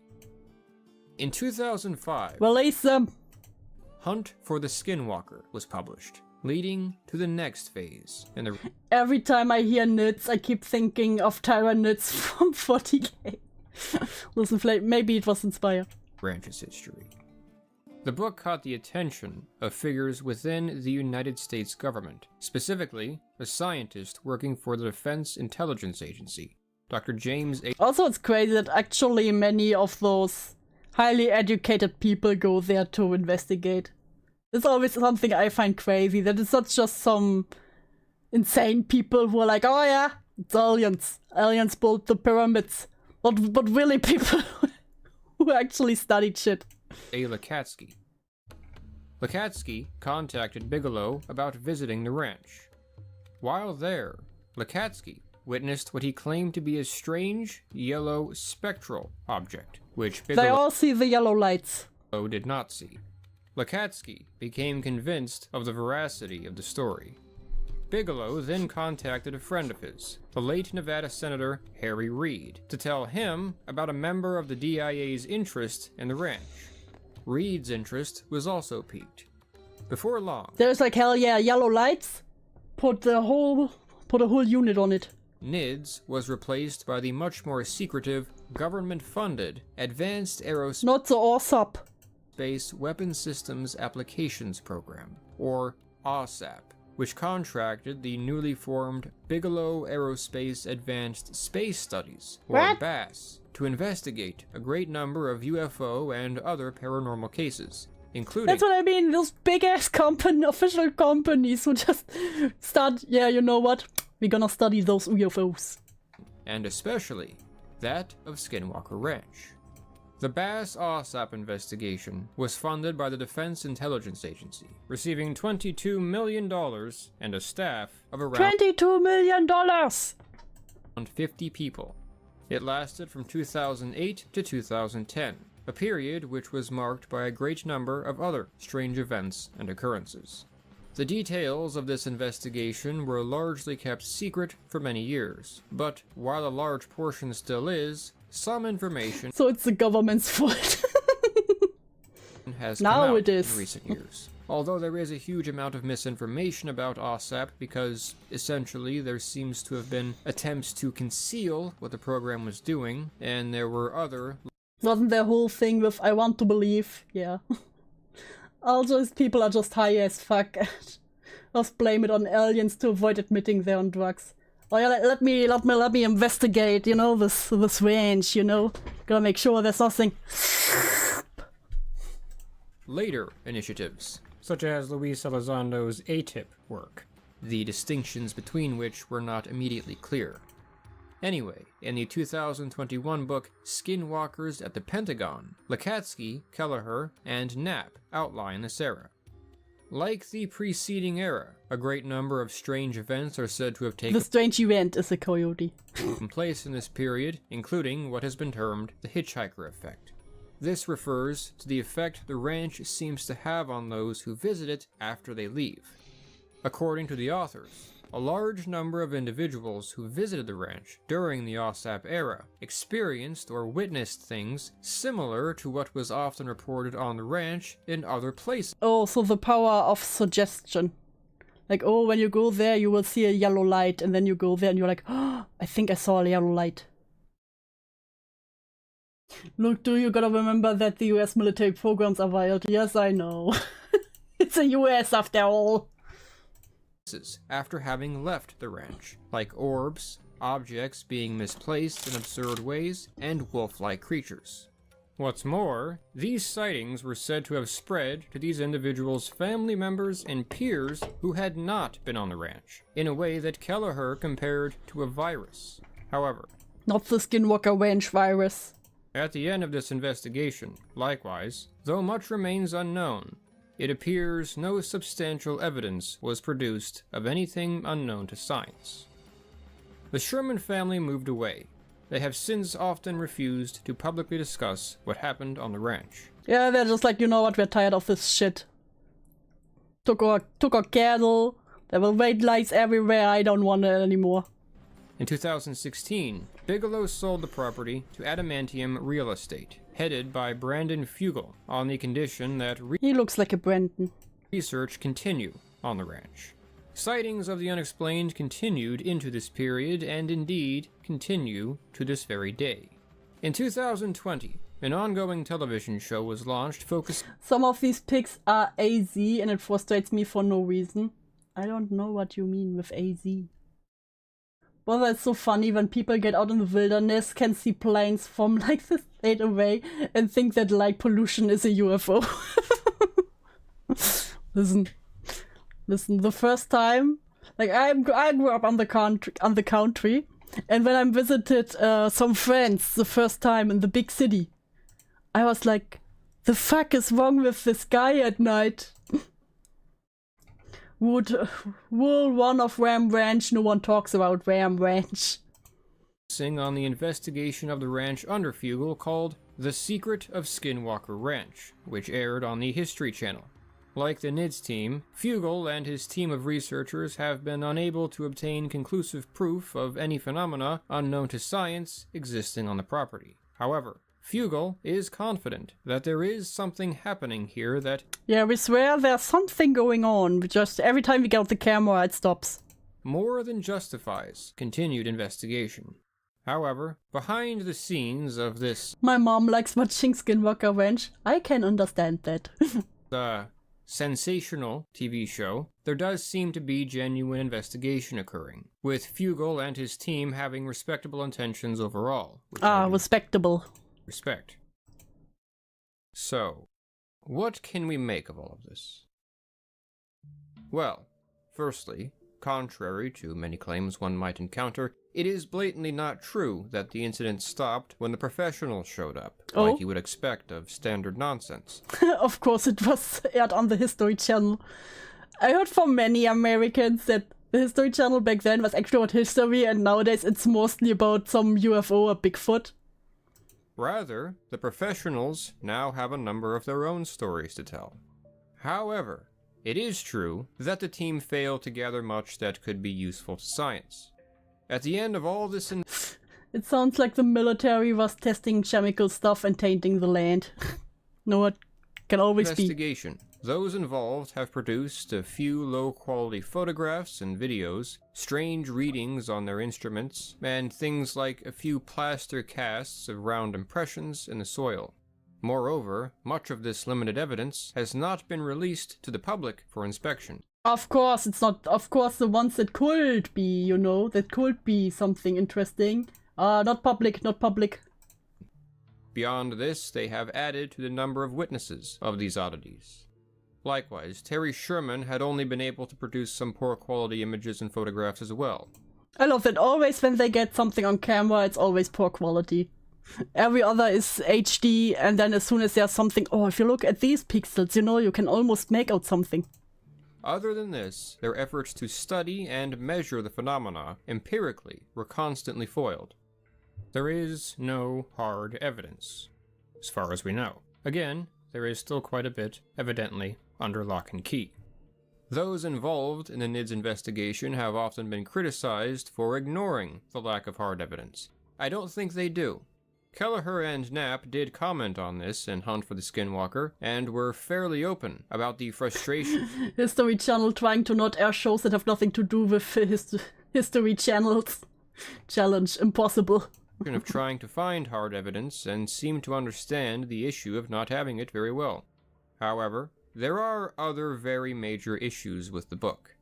In 2005, Release them. Hunt for the Skinwalker was published, leading to the next phase in the Every time I hear NIDS, I keep thinking of Tyra NIDS from 40k. Listen, Flame, maybe it was inspired. ranch's history. The book caught the attention of figures within the United States government, specifically a scientist working for the Defense Intelligence Agency, Dr. James A. Also, it's crazy that actually many of those highly educated people go there to investigate. It's always something I find crazy, that it's not just some insane people who are like, oh yeah, it's aliens. Aliens built the pyramids. But really people who actually studied shit. A. Lakatsky. Lakatsky contacted Bigelow about visiting the ranch. While there, Lakatsky witnessed what he claimed to be a strange, yellow, spectral object, which They Bigelow all see the yellow lights. did not see. Lakatsky became convinced of the veracity of the story. Bigelow then contacted a friend of his, the late Nevada Senator Harry Reid, to tell him about a member of the DIA's interest in the ranch. Reid's interest was also piqued. Before long, There's like, hell yeah, yellow lights. Put a whole unit on it. NIDS was replaced by the much more secretive, government-funded Advanced Aerospace Not so awesome. Weapons Systems Applications Program, or OSAP, which contracted the newly formed Bigelow Aerospace Advanced Space Studies, or What? BASS, to investigate a great number of UFO and other paranormal cases, including That's what I mean. Those big ass official companies who just start, yeah, you know what? We're gonna study those UFOs. and especially that of Skinwalker Ranch. The BASS OSAP investigation was funded by the Defense Intelligence Agency, receiving $22 million and a staff of around $22 million! 50 people. It lasted from 2008 to 2010, a period which was marked by a great number of other strange events and occurrences. The details of this investigation were largely kept secret for many years, but while a large portion still is, some information So it's the government's fault. has Now come out it is. in recent years. Although there is a huge amount of misinformation about OSAP because, essentially, there seems to have been attempts to conceal what the program was doing, and there were other Wasn't their whole thing with I want to believe? Yeah. All those people are just high as fuck. Just blame it on aliens to avoid admitting they're on drugs. Oh yeah, let me investigate, you know, this range, you know. Gotta make sure there's nothing. later initiatives, such as Luis Elizondo's ATIP work, the distinctions between which were not immediately clear. Anyway, in the 2021 book Skinwalkers at the Pentagon, Lakatsky, Kelleher, and Knapp outline this era. Like the preceding era, a great number of strange events are said to have The taken strange event is a coyote. place in this period, including what has been termed the hitchhiker effect. This refers to the effect the ranch seems to have on those who visit it after they leave. According to the authors, a large number of individuals who visited the ranch during the OSAP era experienced or witnessed things similar to what was often reported on the ranch in other places. Oh, so the power of suggestion. Like, oh, when you go there, you will see a yellow light, and then you go there and you're like, oh, I think I saw a yellow light. Look, you gotta remember that the US military programs are wild. Yes, I know. It's the US after all. After having left the ranch, like orbs, objects being misplaced in absurd ways, and wolf-like creatures. What's more, these sightings were said to have spread to these individuals' family members and peers who had not been on the ranch, in a way that Kelleher compared to a virus. However, Not the Skinwalker Ranch virus. at the end of this investigation, likewise, though much remains unknown, it appears no substantial evidence was produced of anything unknown to science. The Sherman family moved away. They have since often refused to publicly discuss what happened on the ranch. Yeah, they're just like, you know what, we're tired of this shit. Took our cattle, there were red lights everywhere, I don't want it anymore. In 2016, Bigelow sold the property to Adamantium Real Estate, headed by Brandon Fugel, on the condition that He looks like a Brandon. research continue on the ranch. Sightings of the unexplained continued into this period and indeed continue to this very day. In 2020, an ongoing television show was launched focusing Some of these pics are AZ and it frustrates me for no reason. I don't know what you mean with AZ. Well, that's so funny when people get out in the wilderness, can see planes from like this state away and think that light pollution is a UFO. Listen, the first time Like I grew up on the country, and when I visited some friends the first time in the big city, I was like, the fuck is wrong with this guy at night? Would rule one of Ram Ranch, no one talks about Ram Ranch. On the investigation of the ranch under Fugel called The Secret of Skinwalker Ranch, which aired on the History Channel. Like the NIDS team, Fugel and his team of researchers have been unable to obtain conclusive proof of any phenomena unknown to science existing on the property. However, Fugel is confident that there is something happening here that... Yeah, we swear there's something going on, just every time we get out the camera it stops. ...more than justifies continued investigation. However, behind the scenes of this... My mom likes watching Skinwalker Ranch. I can understand that. Sensational TV show, there does seem to be genuine investigation occurring, with Fugel and his team having respectable intentions overall. Respectable. Respect. So, what can we make of all of this? Well, firstly, contrary to many claims one might encounter, it is blatantly not true that the incident stopped when the professionals showed up, like you would expect of standard nonsense. Of course it was aired on the History Channel. I heard from many Americans that the History Channel back then was actually about history, and nowadays it's mostly about some UFO or Bigfoot. Rather, the professionals now have a number of their own stories to tell. However, it is true that the team failed to gather much that could be useful to science. At the end of all this... It sounds like the military was testing chemical stuff and tainting the land. No, it can always investigation. Those involved have produced a few low-quality photographs and videos, strange readings on their instruments, and things like a few plaster casts of round impressions in the soil. Moreover, much of this limited evidence has not been released to the public for inspection. Of course, it's not. Of course, the ones that could be, you know, that could be something interesting. Not public, not public. Beyond this, they have added to the number of witnesses of these oddities. Likewise, Terry Sherman had only been able to produce some poor quality images and photographs as well. I love that always when they get something on camera, it's always poor quality. Every other is HD, and then as soon as there's something, oh, if you look at these pixels, you know, you can almost make out something. Other than this, their efforts to study and measure the phenomena empirically were constantly foiled. There is no hard evidence, as far as we know. Again, there is still quite a bit, evidently, under lock and key. Those involved in the NIDS investigation have often been criticized for ignoring the lack of hard evidence. I don't think they do. Kelleher and Knapp did comment on this in Hunt for the Skinwalker, and were fairly open about the frustration. History Channel trying to not air shows that have nothing to do with History Channels. Challenge impossible. Of trying to find hard evidence and seem to understand the issue of not having it very well. However, there are other very major issues with the book.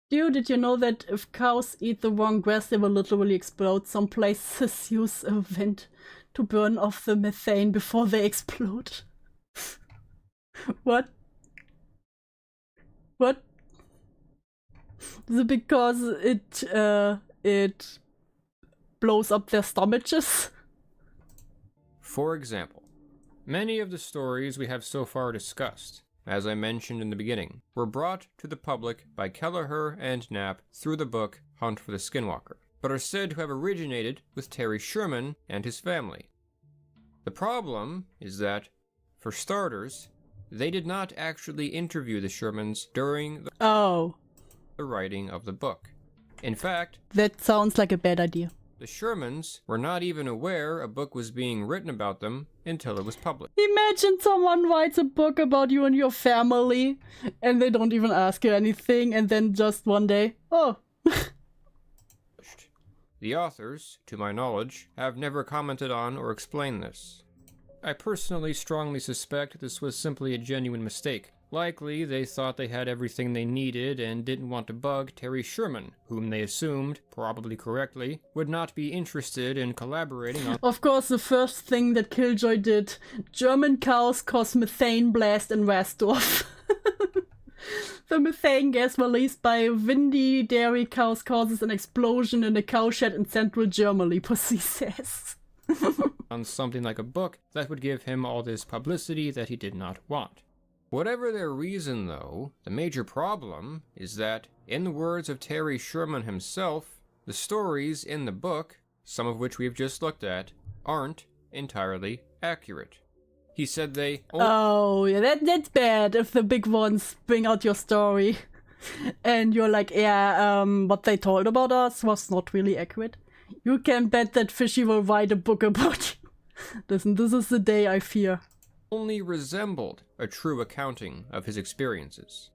Dude, did you know that if cows eat the wrong grass, they will literally explode? Some places use a vent to burn off the methane before they explode. What? What? Is it because it blows up their stomachs? For example, many of the stories we have so far discussed, as I mentioned in the beginning, were brought to the public by Kelleher and Knapp through the book Hunt for the Skinwalker, but are said to have originated with Terry Sherman and his family. The problem is that, for starters, they did not actually interview the Shermans during the writing of the book. In fact, that sounds like a bad idea. The Shermans were not even aware a book was being written about them until it was published. Imagine someone writes a book about you and your family, and they don't even ask you anything, and then just one day, oh. The authors, to my knowledge, have never commented on or explained this. I personally strongly suspect this was simply a genuine mistake. Likely, they thought they had everything they needed and didn't want to bug Terry Sherman, whom they assumed, probably correctly, would not be interested in collaborating on... Of course, the first thing that Killjoy did, German cows cause methane blast in Rastorf. The methane gas released by windy dairy cows causes an explosion in a cowshed in central Germany, Pussy says. On something like a book that would give him all this publicity that he did not want. Whatever their reason, though, the major problem is that, in the words of Terry Sherman himself, the stories in the book, some of which we've just looked at, aren't entirely accurate. He said they Oh, yeah, that's bad if the big ones bring out your story and you're like, yeah, what they told about us was not really accurate. You can bet that Fishy will write a book about you. Listen, this is the day I fear. only resembled a true accounting of his experiences.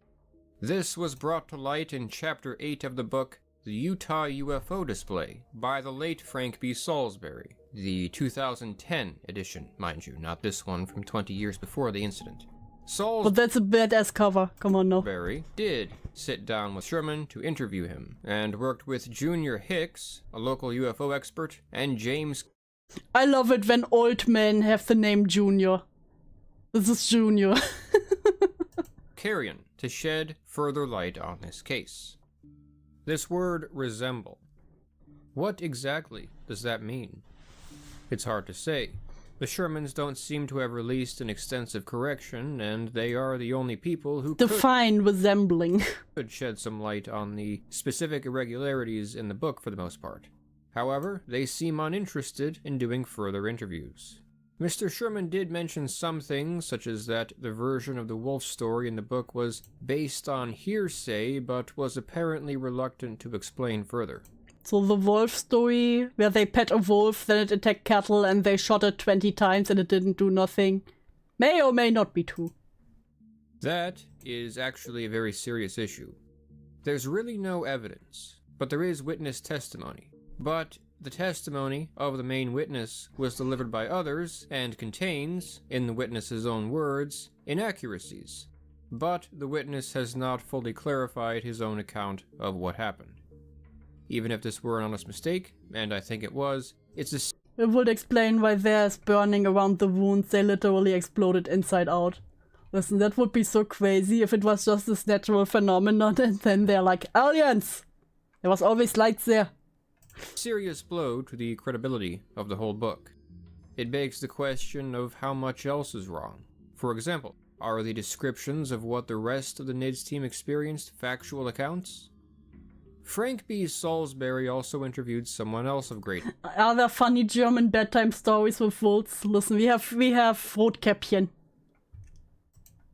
This was brought to light in Chapter 8 of the book, The Utah UFO Display, by the late Frank B. Salisbury, the 2010 edition, mind you, not this one from 20 years before the incident. But that's a badass cover, come on now. Salisbury did sit down with Sherman to interview him, and worked with Junior Hicks, a local UFO expert, and James... I love it when old men have the name Junior. This is Junior. Carrion to shed further light on this case. This word resemble. What exactly does that mean? It's hard to say. The Shermans don't seem to have released an extensive correction, and they are the only people who Define resembling. could shed some light on the specific irregularities in the book for the most part. However, they seem uninterested in doing further interviews. Mr. Sherman did mention some things, such as that the version of the wolf story in the book was based on hearsay, but was apparently reluctant to explain further. So the wolf story, where they pet a wolf, then it attacked cattle and they shot it 20 times and it didn't do nothing, may or may not be true. That is actually a very serious issue. There's really no evidence, but there is witness testimony. But the testimony of the main witness was delivered by others and contains, in the witness's own words, inaccuracies. But the witness has not fully clarified his own account of what happened. Even if this were an honest mistake, and I think it was, it's a... It would explain why there's burning around the wounds, they literally exploded inside out. Listen, that would be so crazy if it was just this natural phenomenon and then they're like, aliens! There was always lights there. serious blow to the credibility of the whole book. It begs the question of how much else is wrong. For example, are the descriptions of what the rest of the NIDS team experienced factual accounts? Frank B. Salisbury also interviewed someone else of great Are there funny German bedtime stories with wolves? Listen, we have Rotkäppchen.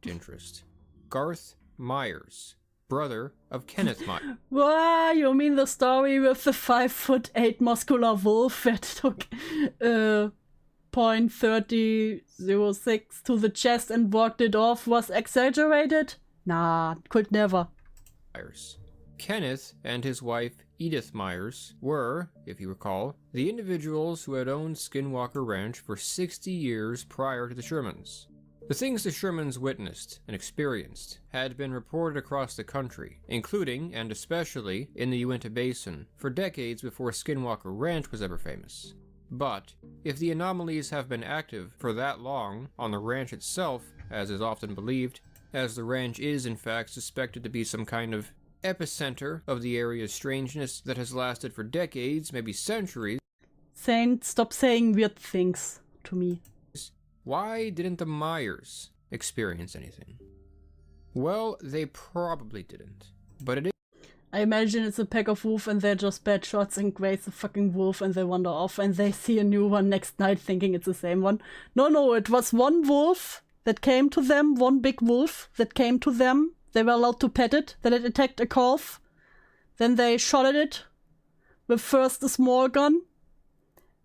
interest. Garth Myers, brother of Kenneth Myers. Wow, you mean the story with the 5'8" muscular wolf that took .3006 to the chest and walked it off was exaggerated? Nah, could never. Kenneth and his wife Edith Myers were, if you recall, the individuals who had owned Skinwalker Ranch for 60 years prior to the Shermans. The things the Shermans witnessed and experienced had been reported across the country, including, and especially, in the Uinta Basin, for decades before Skinwalker Ranch was ever famous. But, if the anomalies have been active for that long on the ranch itself, as is often believed, as the ranch is in fact suspected to be some kind of epicenter of the area's strangeness that has lasted for decades, maybe centuries, Saint, stop saying weird things to me. why didn't the Myers experience anything? Well, they probably didn't, but it is I imagine it's a pack of wolf and they're just bad shots and graze the fucking wolf and they wander off and they see a new one next night thinking it's the same one. No, it was one wolf that came to them, one big wolf that came to them. They were allowed to pet it, then it attacked a calf. Then they shot at it with first a small gun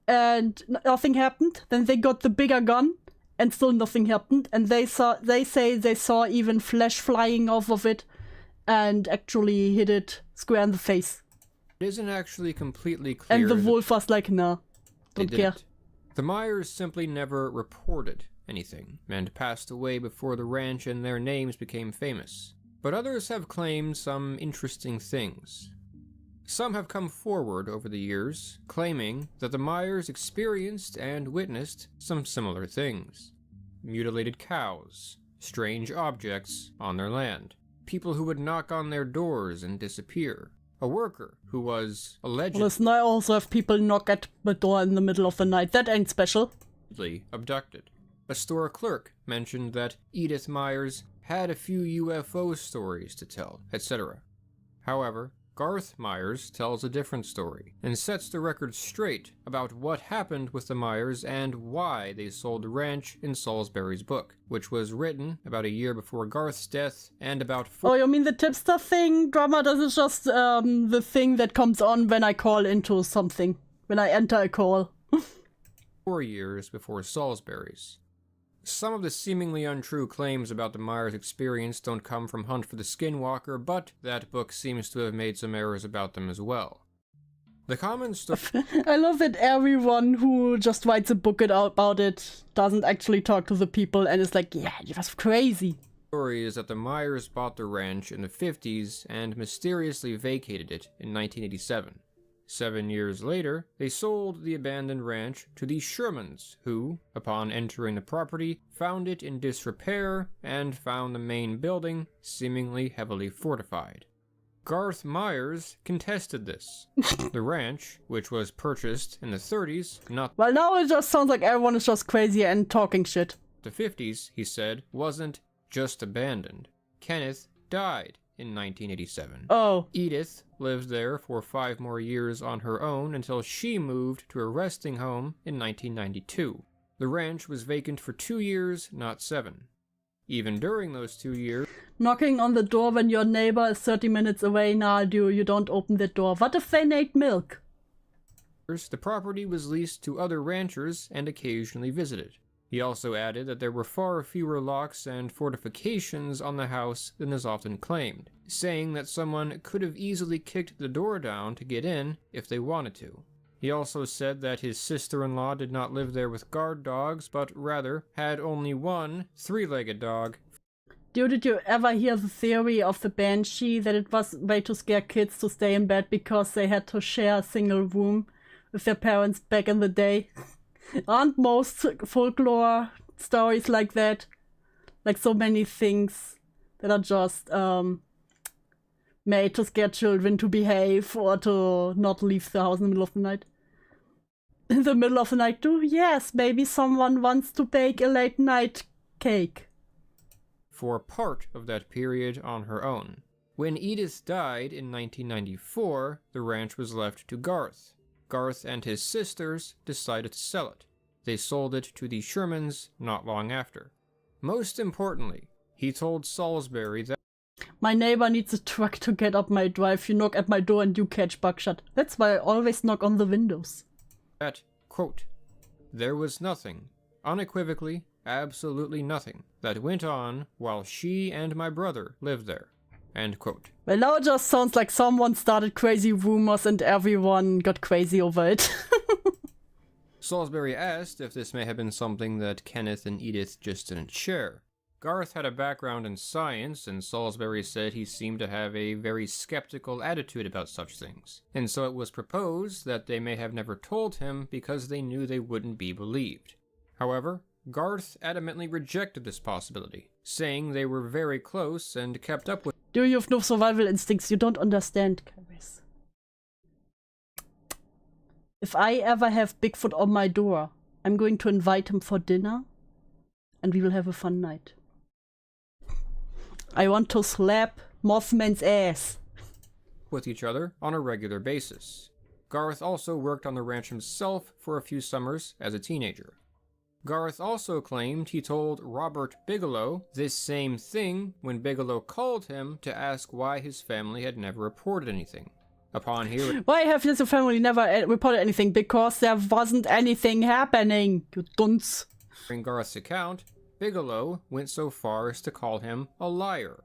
and nothing happened. Then they got the bigger gun and still nothing happened. And they say they saw even flesh flying off of it and actually hit it square in the face. isn't actually completely clear. And the that wolf was like, nah, they don't care. didn't. The Myers simply never reported anything, and passed away before the ranch and their names became famous. But others have claimed some interesting things. Some have come forward over the years, claiming that the Myers experienced and witnessed some similar things. Mutilated cows, strange objects on their land. people who would knock on their doors and disappear, a worker who was allegedly Listen, I also have people knock at my door in the middle of the night. That ain't special. abducted. A store clerk mentioned that Edith Myers had a few UFO stories to tell, etc. However, Garth Myers tells a different story and sets the record straight about what happened with the Myers and why they sold the ranch in Salisbury's book, which was written about a year before Garth's death and about Oh, you mean the tipster thing? Drama, this is just the thing that comes on when I call into something. When I enter a call. 4 years before Salisbury's. Some of the seemingly untrue claims about the Myers experience don't come from Hunt for the Skinwalker, but that book seems to have made some errors about them as well. The common I love that everyone who just writes a book about it doesn't actually talk to the people and is like, yeah, it was crazy. story is that the Myers bought the ranch in the 50s and mysteriously vacated it in 1987. 7 years later, they sold the abandoned ranch to the Shermans, who, upon entering the property, found it in disrepair and found the main building seemingly heavily fortified. Garth Myers contested this. The ranch, which was purchased in the 30s, not Well, now it just sounds like everyone is just crazy and talking shit. the 50s, he said, wasn't just abandoned. Kenneth died in 1987. Oh. Edith lived there for 5 more years on her own until she moved to a resting home in 1992. The ranch was vacant for 2 years, not 7. Even during those 2 years, Knocking on the door when your neighbor is 30 minutes away, nah, you don't open the door. What if they need milk? the property was leased to other ranchers and occasionally visited. He also added that there were far fewer locks and fortifications on the house than is often claimed, saying that someone could have easily kicked the door down to get in if they wanted to. He also said that his sister-in-law did not live there with guard dogs, but rather had only one 3-legged dog. Did you ever hear the theory of the banshee that it was a way to scare kids to stay in bed because they had to share a single room with their parents back in the day? Aren't most folklore stories like that? Like so many things that are just made to scare children to behave or to not leave the house in the middle of the night. In the middle of the night too? Yes, maybe someone wants to bake a late night cake. For part of that period on her own. When Edith died in 1994, the ranch was left to Garth. Garth and his sisters decided to sell it. They sold it to the Shermans not long after. Most importantly, he told Salisbury that My neighbor needs a truck to get up my drive. You knock at my door and you catch buckshot. That's why I always knock on the windows. quote, there was nothing, unequivocally, absolutely nothing, that went on while she and my brother lived there, end quote. Well, now it just sounds like someone started crazy rumors and everyone got crazy over it. Salisbury asked if this may have been something that Kenneth and Edith just didn't share. Garth had a background in science, and Salisbury said he seemed to have a very skeptical attitude about such things, and so it was proposed that they may have never told him because they knew they wouldn't be believed. However, Garth adamantly rejected this possibility, saying they were very close and kept up with. Do you have no survival instincts? You don't understand, Caris. If I ever have Bigfoot on my door, I'm going to invite him for dinner, and we will have a fun night. I want to slap Mothman's ass. with each other on a regular basis. Garth also worked on the ranch himself for a few summers as a teenager. Garth also claimed he told Robert Bigelow this same thing when Bigelow called him to ask why his family had never reported anything. Upon hearing Why have your family never reported anything? Because there wasn't anything happening, you dunce. Garth's account, Bigelow went so far as to call him a liar.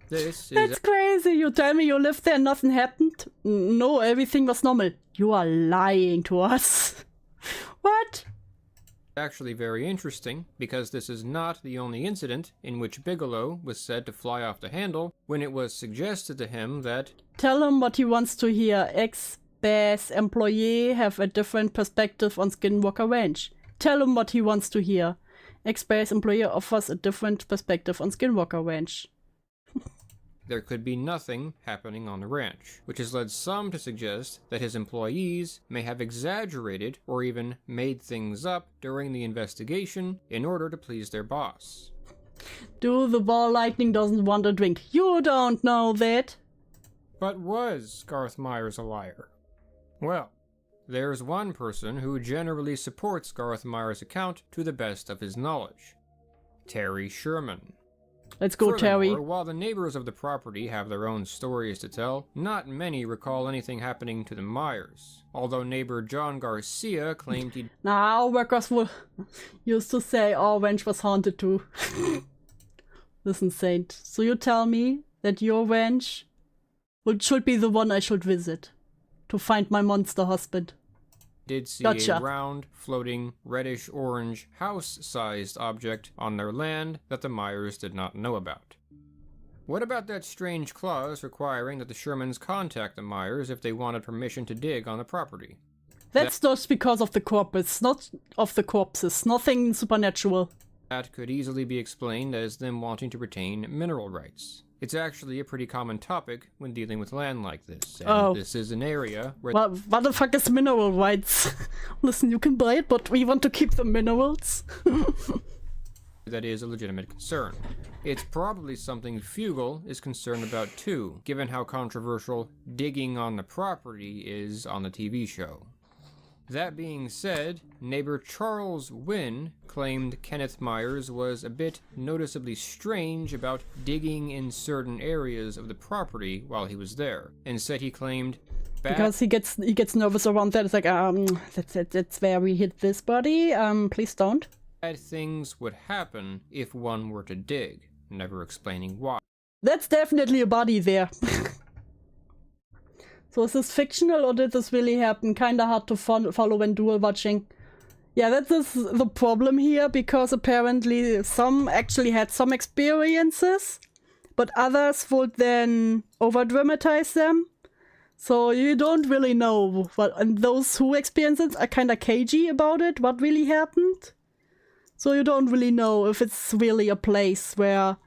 This is That's crazy. You tell me you lived there and nothing happened? No, everything was normal. You are lying to us. What? actually very interesting, because this is not the only incident in which Bigelow was said to fly off the handle when it was suggested to him that Tell him what he wants to hear. Ex-Bass employee have a different perspective on Skinwalker Ranch. Tell him what he wants to hear. Ex-Bass employee offers a different perspective on Skinwalker Ranch. there could be nothing happening on the ranch, which has led some to suggest that his employees may have exaggerated or even made things up during the investigation in order to please their boss. Dude, the ball lightning doesn't want a drink. You don't know that. But was Garth Myers a liar? Well, there's one person who generally supports Garth Myers' account to the best of his knowledge. Terry Sherman. Let's go, Terry. While the neighbors of the property have their own stories to tell, not many recall anything happening to the Myers. Although neighbor John Garcia claimed he... Now, workers used to say our ranch was haunted too. Listen, Saint, so you tell me that your ranch should be the one I should visit to find my monster husband. Did see Gotcha. a round, floating, reddish-orange, house-sized object on their land that the Myers did not know about. What about that strange clause requiring that the Shermans contact the Myers if they wanted permission to dig on the property? That's just because of the corpus, not of the corpses. Nothing supernatural. That could easily be explained as them wanting to retain mineral rights. It's actually a pretty common topic when dealing with land like this, and this is an area where... What the fuck is mineral rights? Listen, you can buy it, but we want to keep the minerals. that is a legitimate concern. It's probably something Fugel is concerned about too, given how controversial digging on the property is on the TV show. That being said, neighbor Charles Wynn claimed Kenneth Myers was a bit noticeably strange about digging in certain areas of the property while he was there, and said he claimed because he gets nervous around that. It's like, that's where we hit this body. Please don't. bad things would happen if one were to dig, never explaining why. That's definitely a body there. So is this fictional or did this really happen? Kinda hard to follow when dual watching. Yeah, that is the problem here, because apparently some actually had some experiences, but others would then over-dramatize them. So you don't really know what, and those who experience it are kinda cagey about it, what really happened. So you don't really know if it's really a place where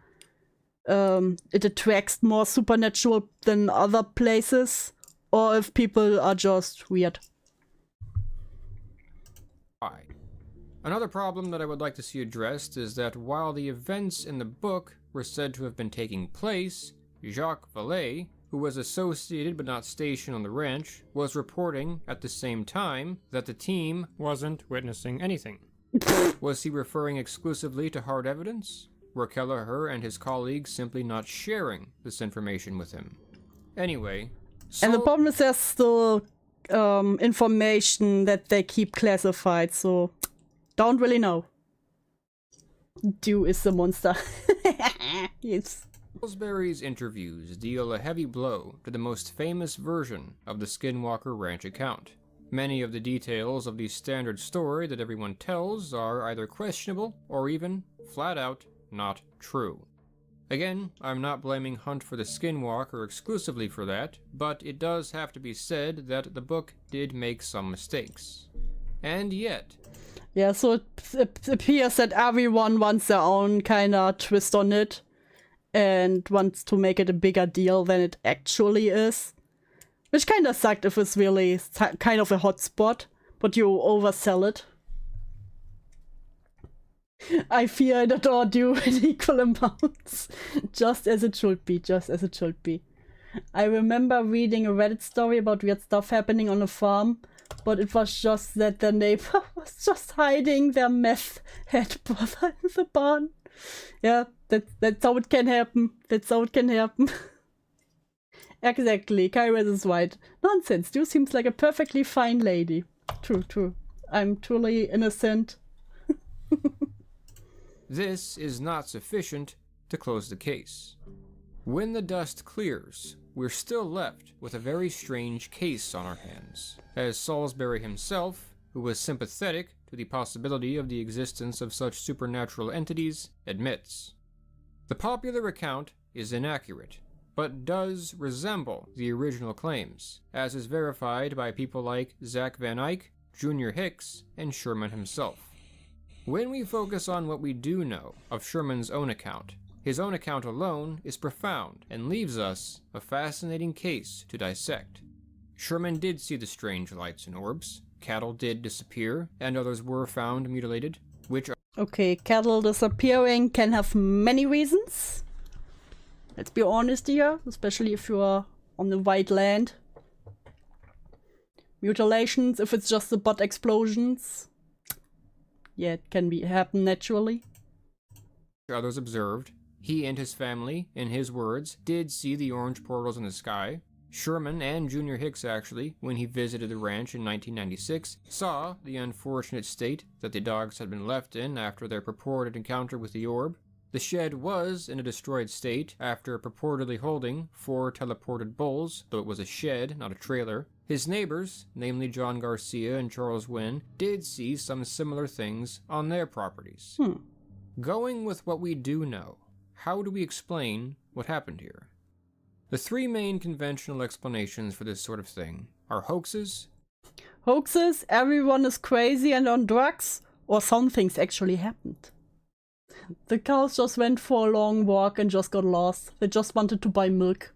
it attracts more supernatural than other places, or if people are just weird. Another problem that I would like to see addressed is that while the events in the book were said to have been taking place, Jacques Vallée, who was associated but not stationed on the ranch, was reporting at the same time that the team wasn't witnessing anything. Was he referring exclusively to hard evidence? Were Kelleher and his colleagues simply not sharing this information with him? Anyway, and the problem is there's still information that they keep classified, so don't really know. Dew is the monster. Yes. Salisbury's interviews deal a heavy blow to the most famous version of the Skinwalker Ranch account. Many of the details of the standard story that everyone tells are either questionable or even, flat out, not true. Again, I'm not blaming Hunt for the Skinwalker exclusively for that, but it does have to be said that the book did make some mistakes. And yet... Yeah, so it appears that everyone wants their own kind of twist on it and wants to make it a bigger deal than it actually is. Which kind of sucked if it's really kind of a hot spot, but you oversell it. I fear and adore you in equal amounts. Just as it should be, just as it should be. I remember reading a Reddit story about weird stuff happening on a farm, but it was just that the neighbor was just hiding their meth head brother in the barn. Yeah, that's how it can happen. That's how it can happen. Exactly, Kairos is right. Nonsense, you seems like a perfectly fine lady. True, true. I'm truly innocent. This is not sufficient to close the case. When the dust clears, we're still left with a very strange case on our hands, as Salisbury himself, who was sympathetic to the possibility of the existence of such supernatural entities, admits. The popular account is inaccurate, but does resemble the original claims, as is verified by people like Zach Van Eyck, Junior Hicks, and Sherman himself. When we focus on what we do know of Sherman's own account, His own account alone is profound and leaves us a fascinating case to dissect. Sherman did see the strange lights and orbs, cattle did disappear, and others were found mutilated, which are Okay, cattle disappearing can have many reasons. Let's be honest here, especially if you are on the white land. Mutilations, if it's just the butt explosions. Yeah, it can happen naturally. others observed. He and his family, in his words, did see the orange portals in the sky. Sherman and Junior Hicks actually, when he visited the ranch in 1996, saw the unfortunate state that the dogs had been left in after their purported encounter with the orb. The shed was in a destroyed state after purportedly holding 4 teleported bulls, though it was a shed, not a trailer. His neighbors, namely John Garcia and Charles Wynn, did see some similar things on their properties. Going with what we do know, how do we explain what happened here? The 3 main conventional explanations for this sort of thing are hoaxes, everyone is crazy and on drugs, or some things actually happened. The cows just went for a long walk and just got lost. They just wanted to buy milk.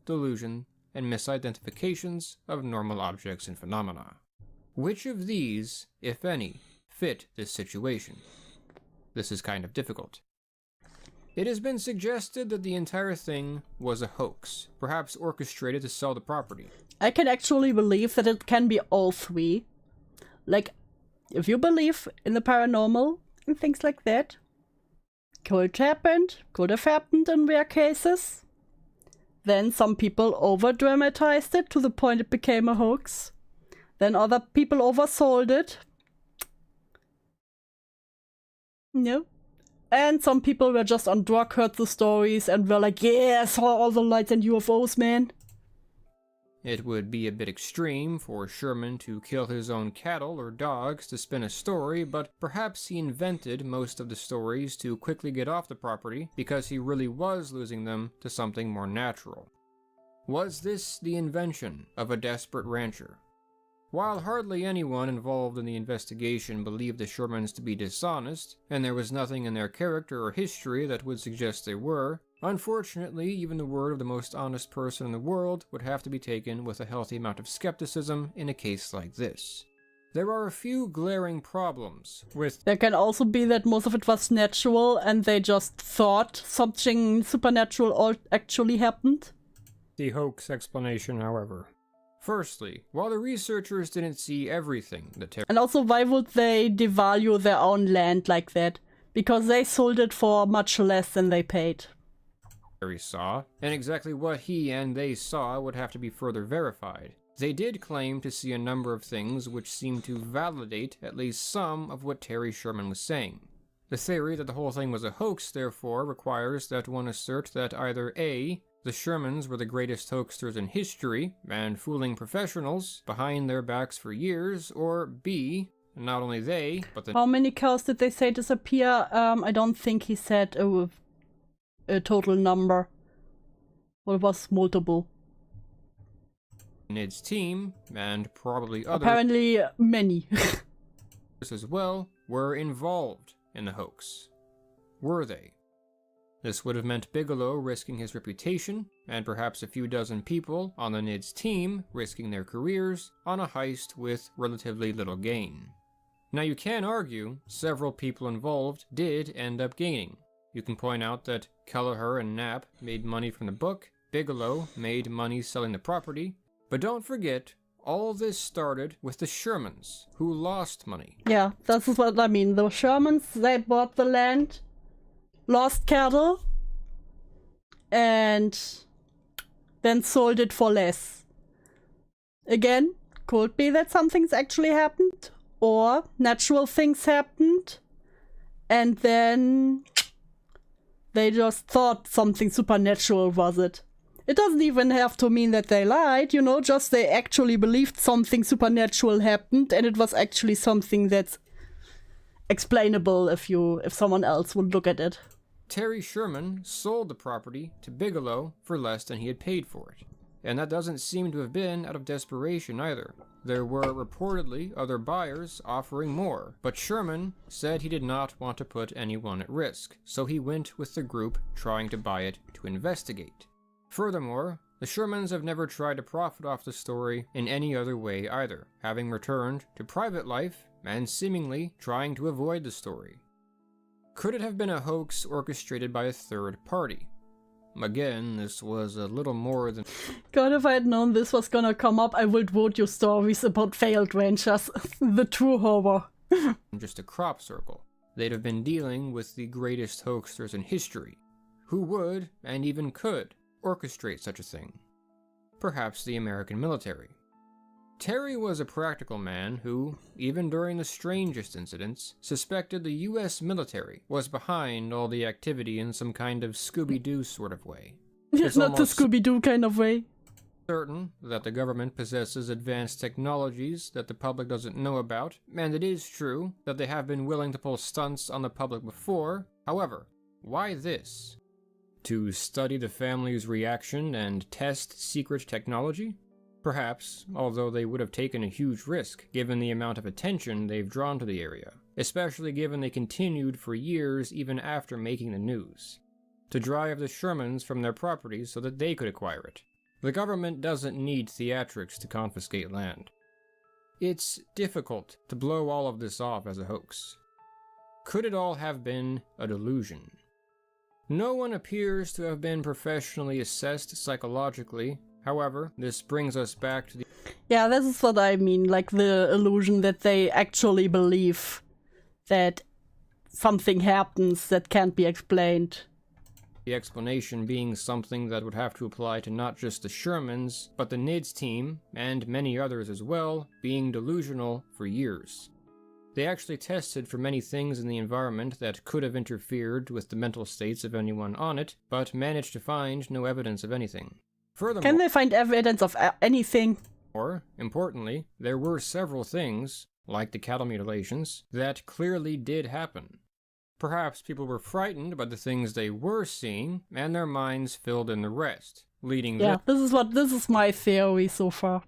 delusion, and misidentifications of normal objects and phenomena. Which of these, if any, fit this situation? This is kind of difficult. It has been suggested that the entire thing was a hoax, perhaps orchestrated to sell the property. I can actually believe that it can be all 3. Like, if you believe in the paranormal and things like that, could have happened in rare cases. Then some people over-dramatized it to the point it became a hoax. Then other people oversold it. No. And some people were just on drug, heard the stories, and were like, yeah, I saw all the lights and UFOs, man. It would be a bit extreme for Sherman to kill his own cattle or dogs to spin a story, but perhaps he invented most of the stories to quickly get off the property because he really was losing them to something more natural. Was this the invention of a desperate rancher? While hardly anyone involved in the investigation believed the Shermans to be dishonest, and there was nothing in their character or history that would suggest they were, unfortunately, even the word of the most honest person in the world would have to be taken with a healthy amount of skepticism in a case like this. There are a few glaring problems with... There can also be that most of it was natural and they just thought something supernatural actually happened. The hoax explanation, however. Firstly, while the researchers didn't see everything that And also, why would they devalue their own land like that? Because they sold it for much less than they paid. Terry saw, and exactly what he and they saw would have to be further verified. They did claim to see a number of things which seemed to validate at least some of what Terry Sherman was saying. The theory that the whole thing was a hoax, therefore, requires that one assert that either A, the Shermans were the greatest hoaxsters in history, and fooling professionals behind their backs for years, or B, not only they, but the... How many cows did they say disappear? I don't think he said a total number. Well, it was multiple. Nid's team, and probably others... Apparently many. as well, were involved in the hoax. Were they? This would have meant Bigelow risking his reputation, and perhaps a few dozen people on the Nid's team risking their careers on a heist with relatively little gain. Now you can argue several people involved did end up gaining. You can point out that Kelleher and Knapp made money from the book, Bigelow made money selling the property, but don't forget, all this started with the Shermans, who lost money. Yeah, that's what I mean. The Shermans, they bought the land, lost cattle, and then sold it for less. Again, could be that something's actually happened, or natural things happened, and then they just thought something supernatural was it. It doesn't even have to mean that they lied, you know, just they actually believed something supernatural happened, and it was actually something that's explainable if someone else would look at it. Terry Sherman sold the property to Bigelow for less than he had paid for it. and that doesn't seem to have been out of desperation either. There were reportedly other buyers offering more, but Sherman said he did not want to put anyone at risk, so he went with the group trying to buy it to investigate. Furthermore, the Shermans have never tried to profit off the story in any other way either, having returned to private life and seemingly trying to avoid the story. Could it have been a hoax orchestrated by a third party? Again, this was a little more than... God, if I had known this was gonna come up, I would vote your stories about failed ranchers. The true horror. just a crop circle. They'd have been dealing with the greatest hoaxsters in history. Who would, and even could, orchestrate such a thing? Perhaps the American military. Terry was a practical man who, even during the strangest incidents, suspected the US military was behind all the activity in some kind of Scooby-Doo sort of way. It's Not the almost Scooby-Doo kind of way. certain that the government possesses advanced technologies that the public doesn't know about, and it is true that they have been willing to pull stunts on the public before. However, why this? To study the family's reaction and test secret technology? Perhaps, although they would have taken a huge risk given the amount of attention they've drawn to the area, especially given they continued for years even after making the news, to drive the Shermans from their properties so that they could acquire it. The government doesn't need theatrics to confiscate land. It's difficult to blow all of this off as a hoax. Could it all have been a delusion? No one appears to have been professionally assessed psychologically. However, this brings us back to the... Yeah, this is what I mean, like the illusion that they actually believe that something happens that can't be explained. The explanation being something that would have to apply to not just the Shermans, but the NIDS team, and many others as well, being delusional for years. They actually tested for many things in the environment that could have interfered with the mental states of anyone on it, but managed to find no evidence of anything. Furthermore, Can they find evidence of anything? Or, importantly, there were several things, like the cattle mutilations, that clearly did happen. Perhaps people were frightened by the things they were seeing, and their minds filled in the rest, leading Yeah, this is my theory so far.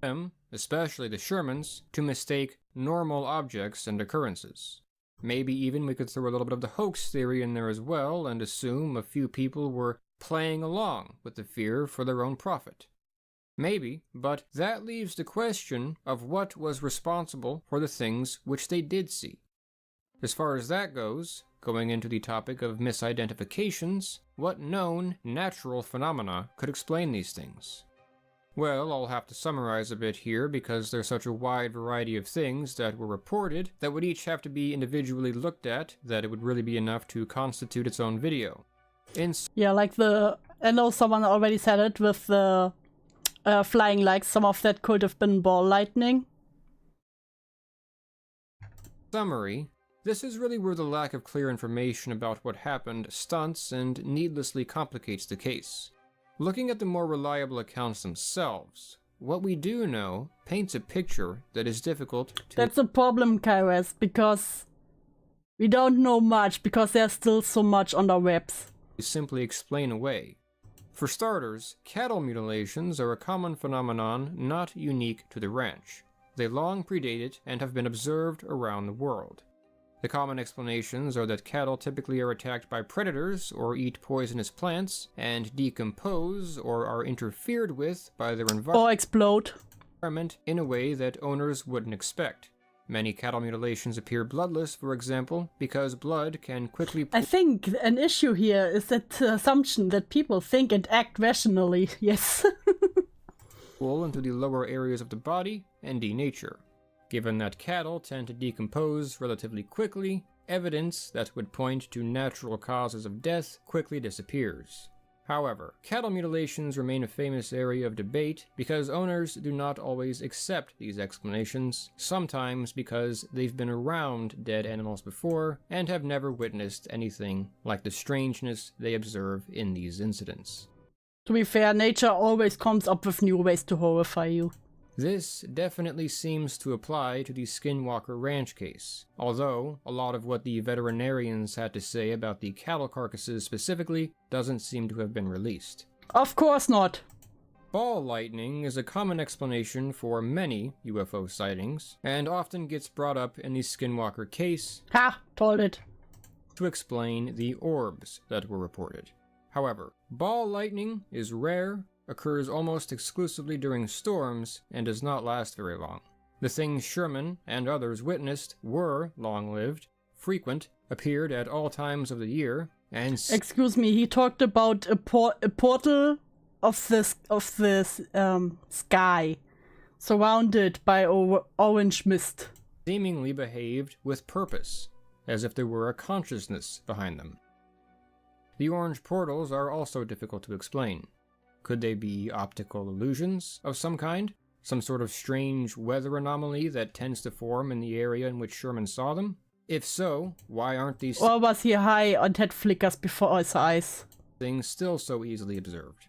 them, especially the Shermans, to mistake normal objects and occurrences. Maybe even we could throw a little bit of the hoax theory in there as well, and assume a few people were playing along with the fear for their own profit. Maybe, but that leaves the question of what was responsible for the things which they did see. As far as that goes, going into the topic of misidentifications, what known natural phenomena could explain these things? Well, I'll have to summarize a bit here because there's such a wide variety of things that were reported that would each have to be individually looked at that it would really be enough to constitute its own video. Yeah, like I know someone already said it with the flying like some of that could have been ball lightning. Summary, this is really where the lack of clear information about what happened stunts and needlessly complicates the case. Looking at the more reliable accounts themselves, what we do know paints a picture that is difficult to... That's a problem, Kairos, because we don't know much because there's still so much on the webs. simply explain away. For starters, cattle mutilations are a common phenomenon not unique to the ranch. They long predate it and have been observed around the world. The common explanations are that cattle typically are attacked by predators or eat poisonous plants and decompose or are interfered with by their Or explode. environment in a way that owners wouldn't expect. Many cattle mutilations appear bloodless, for example, because blood can quickly... I think an issue here is that assumption that people think and act rationally. Yes. pool into the lower areas of the body and denature. Given that cattle tend to decompose relatively quickly, evidence that would point to natural causes of death quickly disappears. However, cattle mutilations remain a famous area of debate because owners do not always accept these explanations, sometimes because they've been around dead animals before and have never witnessed anything like the strangeness they observe in these incidents. To be fair, nature always comes up with new ways to horrify you. This definitely seems to apply to the Skinwalker Ranch case, although a lot of what the veterinarians had to say about the cattle carcasses specifically doesn't seem to have been released. Of course not. Ball lightning is a common explanation for many UFO sightings, and often gets brought up in the Skinwalker case Ha! Told it. to explain the orbs that were reported. However, ball lightning is rare, occurs almost exclusively during storms, and does not last very long. The things Sherman and others witnessed were long-lived, frequent, appeared at all times of the year, and Excuse me, he talked about a portal of this sky, surrounded by orange mist. seemingly behaved with purpose, as if there were a consciousness behind them. The orange portals are also difficult to explain. Could they be optical illusions of some kind? Some sort of strange weather anomaly that tends to form in the area in which Sherman saw them? If so, why aren't these Or was he high and had flickers before his eyes? things still so easily observed?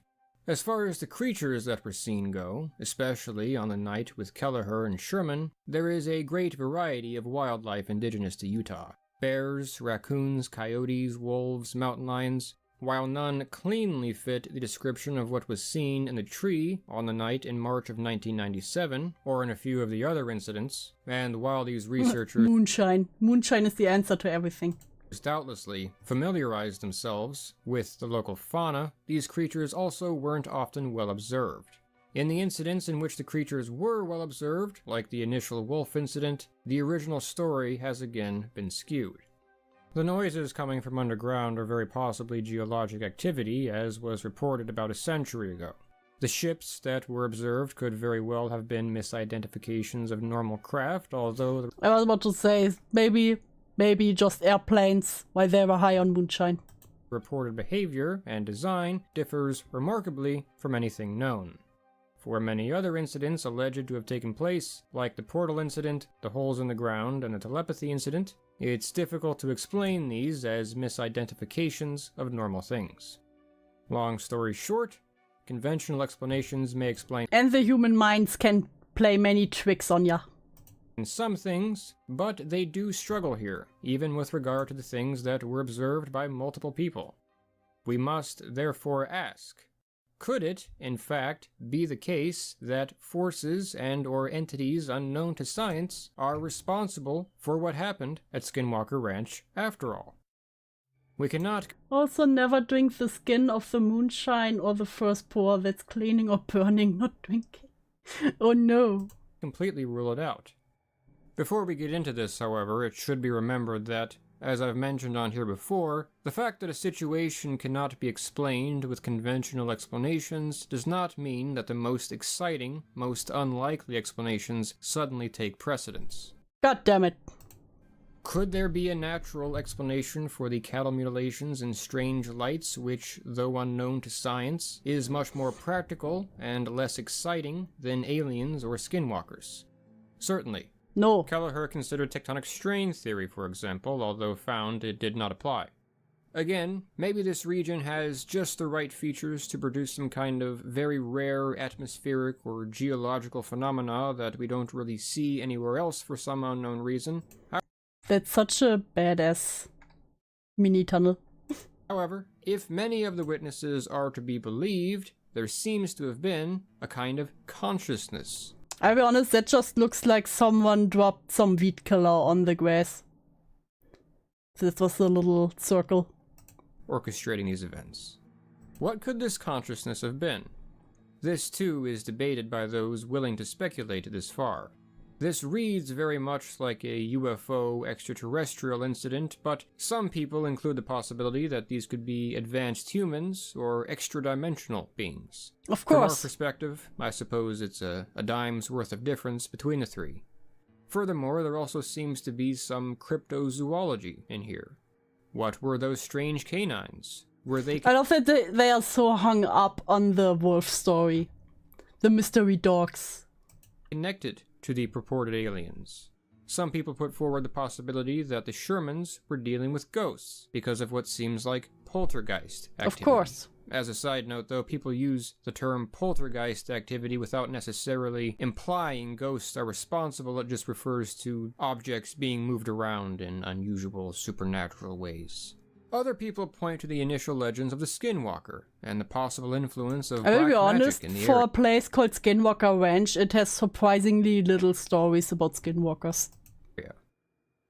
As far as the creatures that were seen go, especially on the night with Kelleher and Sherman, there is a great variety of wildlife indigenous to Utah. Bears, raccoons, coyotes, wolves, mountain lions, while none cleanly fit the description of what was seen in the tree on the night in March of 1997, or in a few of the other incidents, and while these researchers Moonshine. Moonshine is the answer to everything. doubtlessly familiarized themselves with the local fauna, these creatures also weren't often well observed. In the incidents in which the creatures were well observed, like the initial wolf incident, the original story has again been skewed. The noises coming from underground are very possibly geologic activity, as was reported about a century ago. The ships that were observed could very well have been misidentifications of normal craft, although the I was about to say, maybe just airplanes while they were high on moonshine. reported behavior and design differs remarkably from anything known. For many other incidents alleged to have taken place, like the portal incident, the holes in the ground, and the telepathy incident, it's difficult to explain these as misidentifications of normal things. Long story short, conventional explanations may explain And the human minds can play many tricks on ya. some things, but they do struggle here, even with regard to the things that were observed by multiple people. We must therefore ask, could it, in fact, be the case that forces and/or entities unknown to science are responsible for what happened at Skinwalker Ranch after all? We cannot Also, never drink the skin of the moonshine or the first pour that's cleaning or burning, not drinking. Oh no. completely rule it out. Before we get into this, however, it should be remembered that, as I've mentioned on here before, the fact that a situation cannot be explained with conventional explanations does not mean that the most exciting, most unlikely explanations suddenly take precedence. God damn it. Could there be a natural explanation for the cattle mutilations and strange lights which, though unknown to science, is much more practical and less exciting than aliens or skinwalkers? Certainly. No. Kelleher considered tectonic strain theory, for example, although found it did not apply. Again, maybe this region has just the right features to produce some kind of very rare atmospheric or geological phenomena that we don't really see anywhere else for some unknown reason. That's such a badass mini tunnel. However, if many of the witnesses are to be believed, there seems to have been a kind of consciousness. I'll be honest, that just looks like someone dropped some weed killer on the grass. This was a little circle. Orchestrating these events. What could this consciousness have been? This too is debated by those willing to speculate this far. This reads very much like a UFO extraterrestrial incident, but some people include the possibility that these could be advanced humans or extra-dimensional beings. Of From our course. perspective, I suppose it's a dime's worth of difference between the three. Furthermore, there also seems to be some cryptozoology in here. What were those strange canines? Were they I love that they are so hung up on the wolf story. The mystery dogs. connected to the purported aliens? Some people put forward the possibility that the Shermans were dealing with ghosts because of what seems like poltergeist activity. Of course. As a side note, though, people use the term poltergeist activity without necessarily implying ghosts are responsible. It just refers to objects being moved around in unusual supernatural ways. Other people point to the initial legends of the Skinwalker and the possible influence of I will black be magic honest, in the for area. a place called Skinwalker Ranch, it has surprisingly little stories about skinwalkers.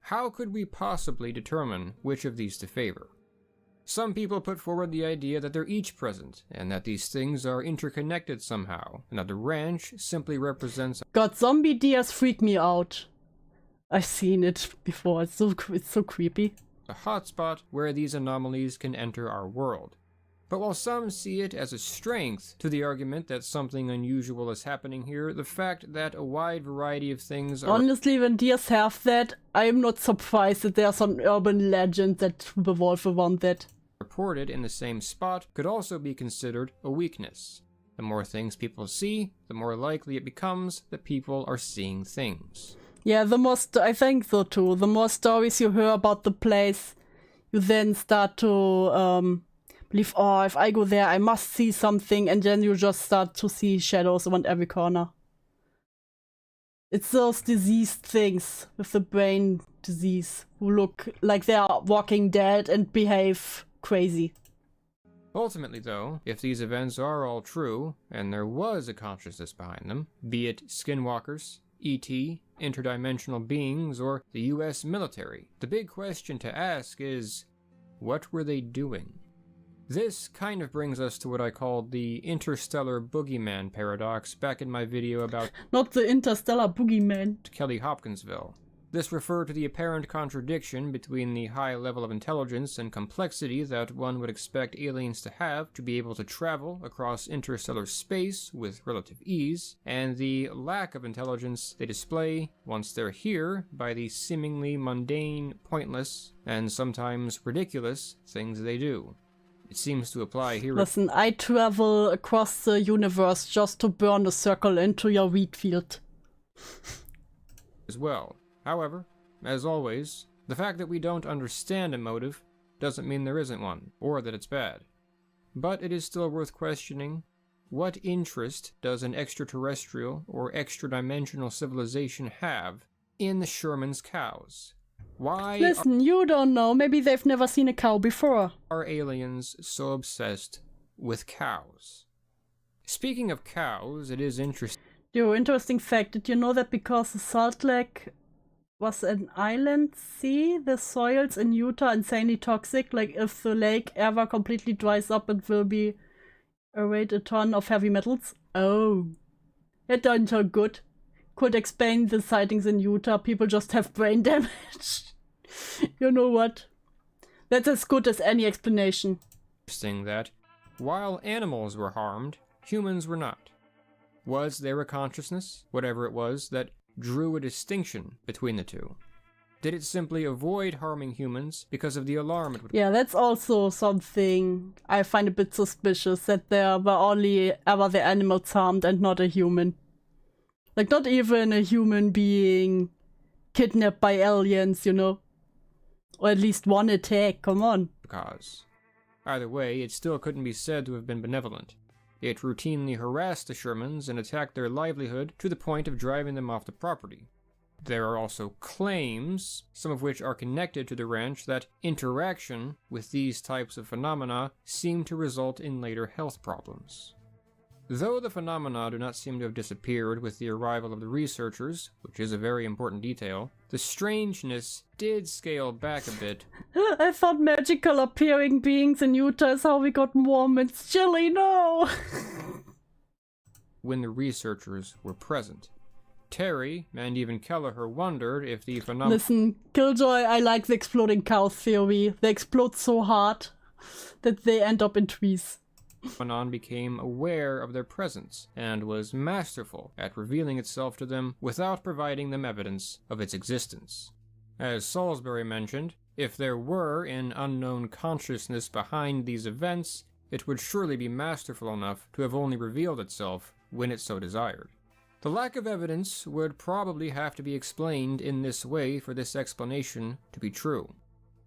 How could we possibly determine which of these to favor? Some people put forward the idea that they're each present, and that these things are interconnected somehow, and that the ranch simply represents God, zombie deers freak me out. I've seen it before, it's so creepy. a hotspot where these anomalies can enter our world. But while some see it as a strength to the argument that something unusual is happening here, the fact that a wide variety of things are Honestly, when deers have that, I'm not surprised that there's an urban legend that revolves around that. reported in the same spot could also be considered a weakness. The more things people see, the more likely it becomes that people are seeing things. Yeah, I think so too. The more stories you hear about the place, you then start to believe, oh, if I go there, I must see something, and then you just start to see shadows around every corner. It's those diseased things with the brain disease who look like they are walking dead and behave crazy. Ultimately, though, if these events are all true, and there was a consciousness behind them, be it skinwalkers, E.T., interdimensional beings, or the US military, the big question to ask is, what were they doing? This kind of brings us to what I called the interstellar boogeyman paradox back in my video about Not the interstellar boogeyman. Kelly Hopkinsville. This referred to the apparent contradiction between the high level of intelligence and complexity that one would expect aliens to have to be able to travel across interstellar space with relative ease, and the lack of intelligence they display once they're here by the seemingly mundane, pointless, and sometimes ridiculous things they do. It seems to apply here Listen, I travel across the universe just to burn a circle into your wheat field. as well. However, as always, the fact that we don't understand a motive doesn't mean there isn't one, or that it's bad. But it is still worth questioning, what interest does an extraterrestrial or extra-dimensional civilization have in the Sherman's cows? Why Listen, you don't know. Maybe they've never seen a cow before. are aliens so obsessed with cows? Speaking of cows, it is interesting. Yo, interesting fact. Did you know that because the Salt Lake was an island sea, the soils in Utah are insanely toxic? Like, if the lake ever completely dries up, it will be aerate a ton of heavy metals. Oh. That doesn't sound good. Could explain the sightings in Utah. People just have brain damage. You know what? That's as good as any explanation. That while animals were harmed, humans were not. Was there a consciousness, whatever it was, that drew a distinction between the two? Did it simply avoid harming humans because of the alarm it would Yeah, that's also something I find a bit suspicious, that there were only ever the animals harmed and not a human. Like, not even a human being kidnapped by aliens, you know? Or at least one attack, come on. cause? Either way, it still couldn't be said to have been benevolent. It routinely harassed the Shermans and attacked their livelihood to the point of driving them off the property. There are also claims, some of which are connected to the ranch, that interaction with these types of phenomena seem to result in later health problems. Though the phenomena do not seem to have disappeared with the arrival of the researchers, which is a very important detail, the strangeness did scale back a bit. I thought magical appearing beings in Utah is how we got Mormons. Chilly, no! When the researchers were present. Terry, and even Kelleher, wondered if the phenomenon Listen, Killjoy, I like the exploding cows theory. They explode so hard that they end up in trees. became aware of their presence, and was masterful at revealing itself to them without providing them evidence of its existence. As Salisbury mentioned, if there were an unknown consciousness behind these events, it would surely be masterful enough to have only revealed itself when it so desired. The lack of evidence would probably have to be explained in this way for this explanation to be true.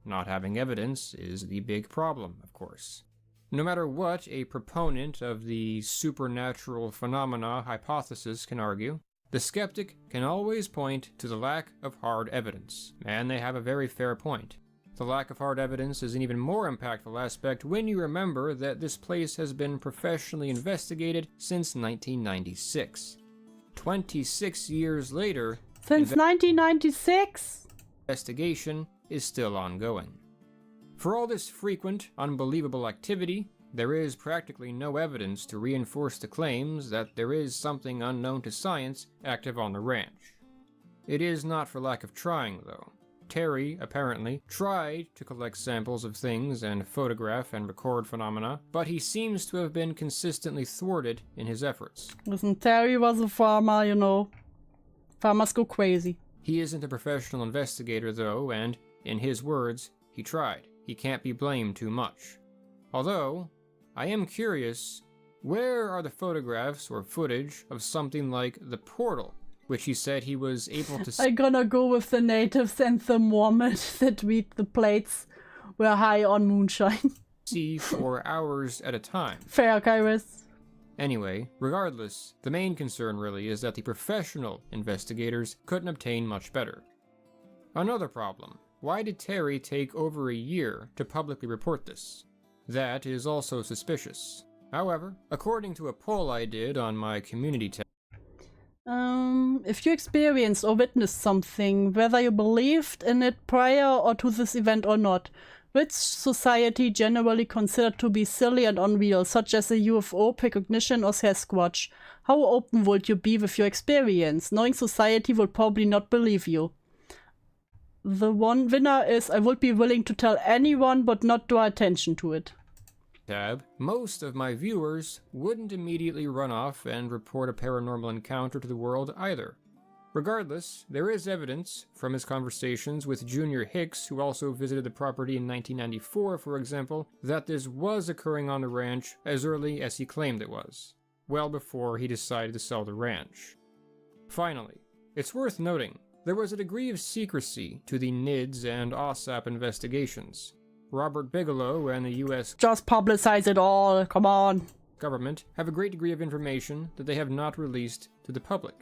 Not having evidence is the big problem, of course. No matter what a proponent of the supernatural phenomena hypothesis can argue, the skeptic can always point to the lack of hard evidence, and they have a very fair point. The lack of hard evidence is an even more impactful aspect when you remember that this place has been professionally investigated since 1996. 26 years later, Since 1996? investigation is still ongoing. For all this frequent, unbelievable activity, there is practically no evidence to reinforce the claims that there is something unknown to science active on the ranch. It is not for lack of trying, though. Terry, apparently, tried to collect samples of things and photograph and record phenomena, but he seems to have been consistently thwarted in his efforts. Listen, Terry was a farmer, you know. Farmers go crazy. He isn't a professional investigator, though, and, in his words, he tried. He can't be blamed too much. Although, I am curious, where are the photographs or footage of something like the portal, which he said he was able to I'm gonna go with the natives and the Mormons that read the plates were high on moonshine. see for hours at a time? Fair, Kairos. Anyway, regardless, the main concern really is that the professional investigators couldn't obtain much better. Another problem. Why did Terry take over a year to publicly report this? That is also suspicious. However, according to a poll I did on my community tab, If you experienced or witnessed something, whether you believed in it prior or to this event or not, which society generally considered to be silly and unreal, such as a UFO, precognition, or Sasquatch, how open would you be with your experience? Knowing society would probably not believe you. The one winner is I would be willing to tell anyone but not draw attention to it. most of my viewers wouldn't immediately run off and report a paranormal encounter to the world either. Regardless, there is evidence from his conversations with Junior Hicks, who also visited the property in 1994, for example, that this was occurring on the ranch as early as he claimed it was, well before he decided to sell the ranch. Finally, it's worth noting, there was a degree of secrecy to the NIDS and OSAP investigations. Robert Bigelow and the U.S. Just publicize it all, come on. government have a great degree of information that they have not released to the public.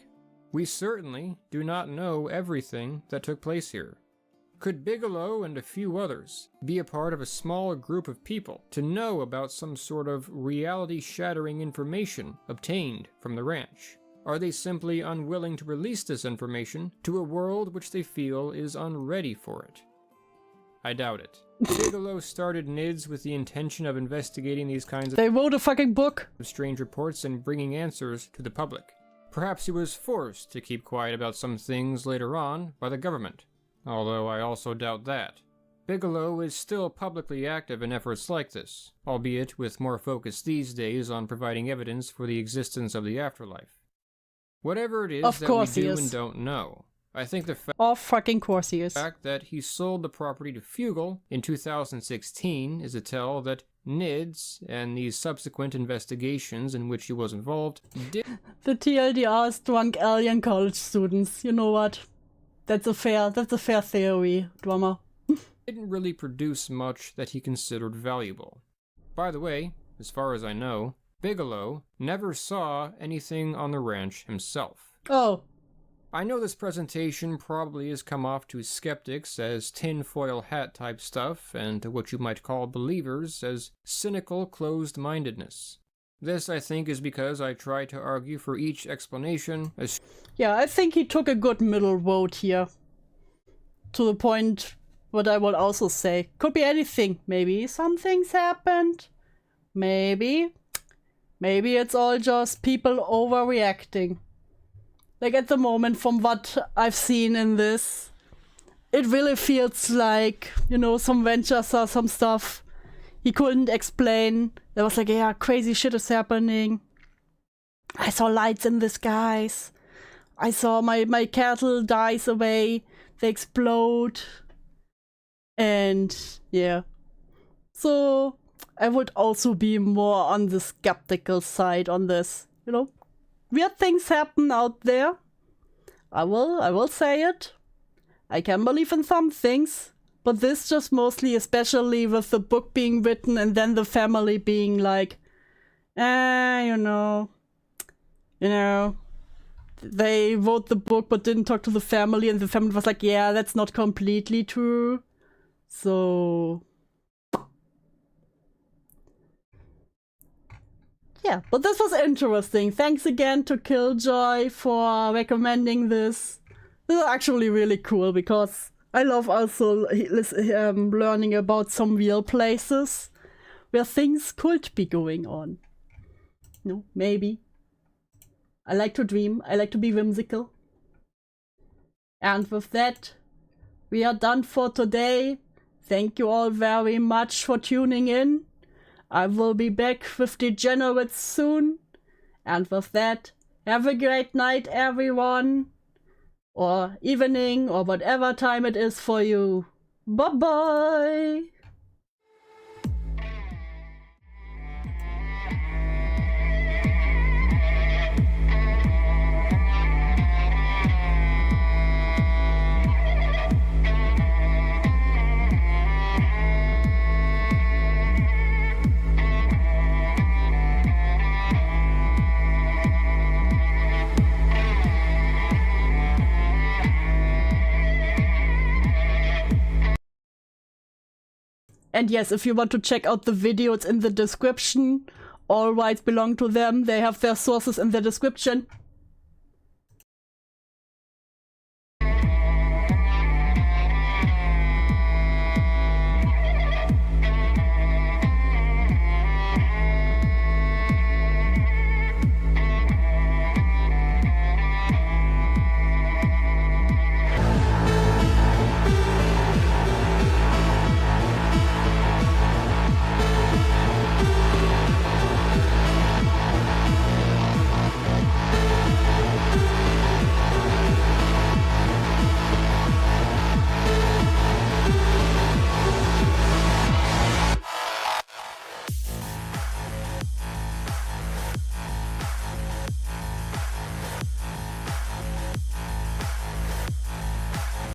We certainly do not know everything that took place here. Could Bigelow and a few others be a part of a small group of people to know about some sort of reality-shattering information obtained from the ranch? Are they simply unwilling to release this information to a world which they feel is unready for it? I doubt it. Bigelow started NIDS with the intention of investigating these kinds They wrote a fucking book. of strange reports and bringing answers to the public. Perhaps he was forced to keep quiet about some things later on by the government, although I also doubt that. Bigelow is still publicly active in efforts like this, albeit with more focus these days on providing evidence for the existence of the afterlife. Whatever it is Of that we course he do is. and don't know, I think the Oh, fucking course he is. fact that he sold the property to Fugel in 2016 is a tell that NIDS and these subsequent investigations in which he was involved The TLDR's drunk alien college students. You know what? That's a fair theory, drummer. didn't really produce much that he considered valuable. By the way, as far as I know, Bigelow never saw anything on the ranch himself. Oh, I know this presentation probably has come off to skeptics as tinfoil hat type stuff, and to what you might call believers as cynical closed-mindedness. This, I think, is because I try to argue for each explanation as yeah, I think he took a good middle road here. To the point, what I will also say. Could be anything. Maybe some things happened. Maybe it's all just people overreacting. Like at the moment, from what I've seen in this, it really feels like, you know, some ventures or some stuff he couldn't explain. There was like, yeah, crazy shit is happening. I saw lights in the skies. I saw my cattle dies away. They explode. And yeah. So I would also be more on the skeptical side on this, you know. Weird things happen out there. I will say it. I can believe in some things, but this just mostly, especially with the book being written and then the family being like, you know, they wrote the book but didn't talk to the family, and the family was like, yeah, that's not completely true. So yeah, but this was interesting. Thanks again to Killjoy for recommending this. This is actually really cool because I love also learning about some real places where things could be going on. No, maybe. I like to dream. I like to be whimsical. And with that, we are done for today. Thank you all very much for tuning in. I will be back with Degenerates soon. And with that, have a great night, everyone. Or evening, or whatever time it is for you. Bye-bye! And yes, if you want to check out the video, it's in the description. All rights belong to them. They have their sources in the description.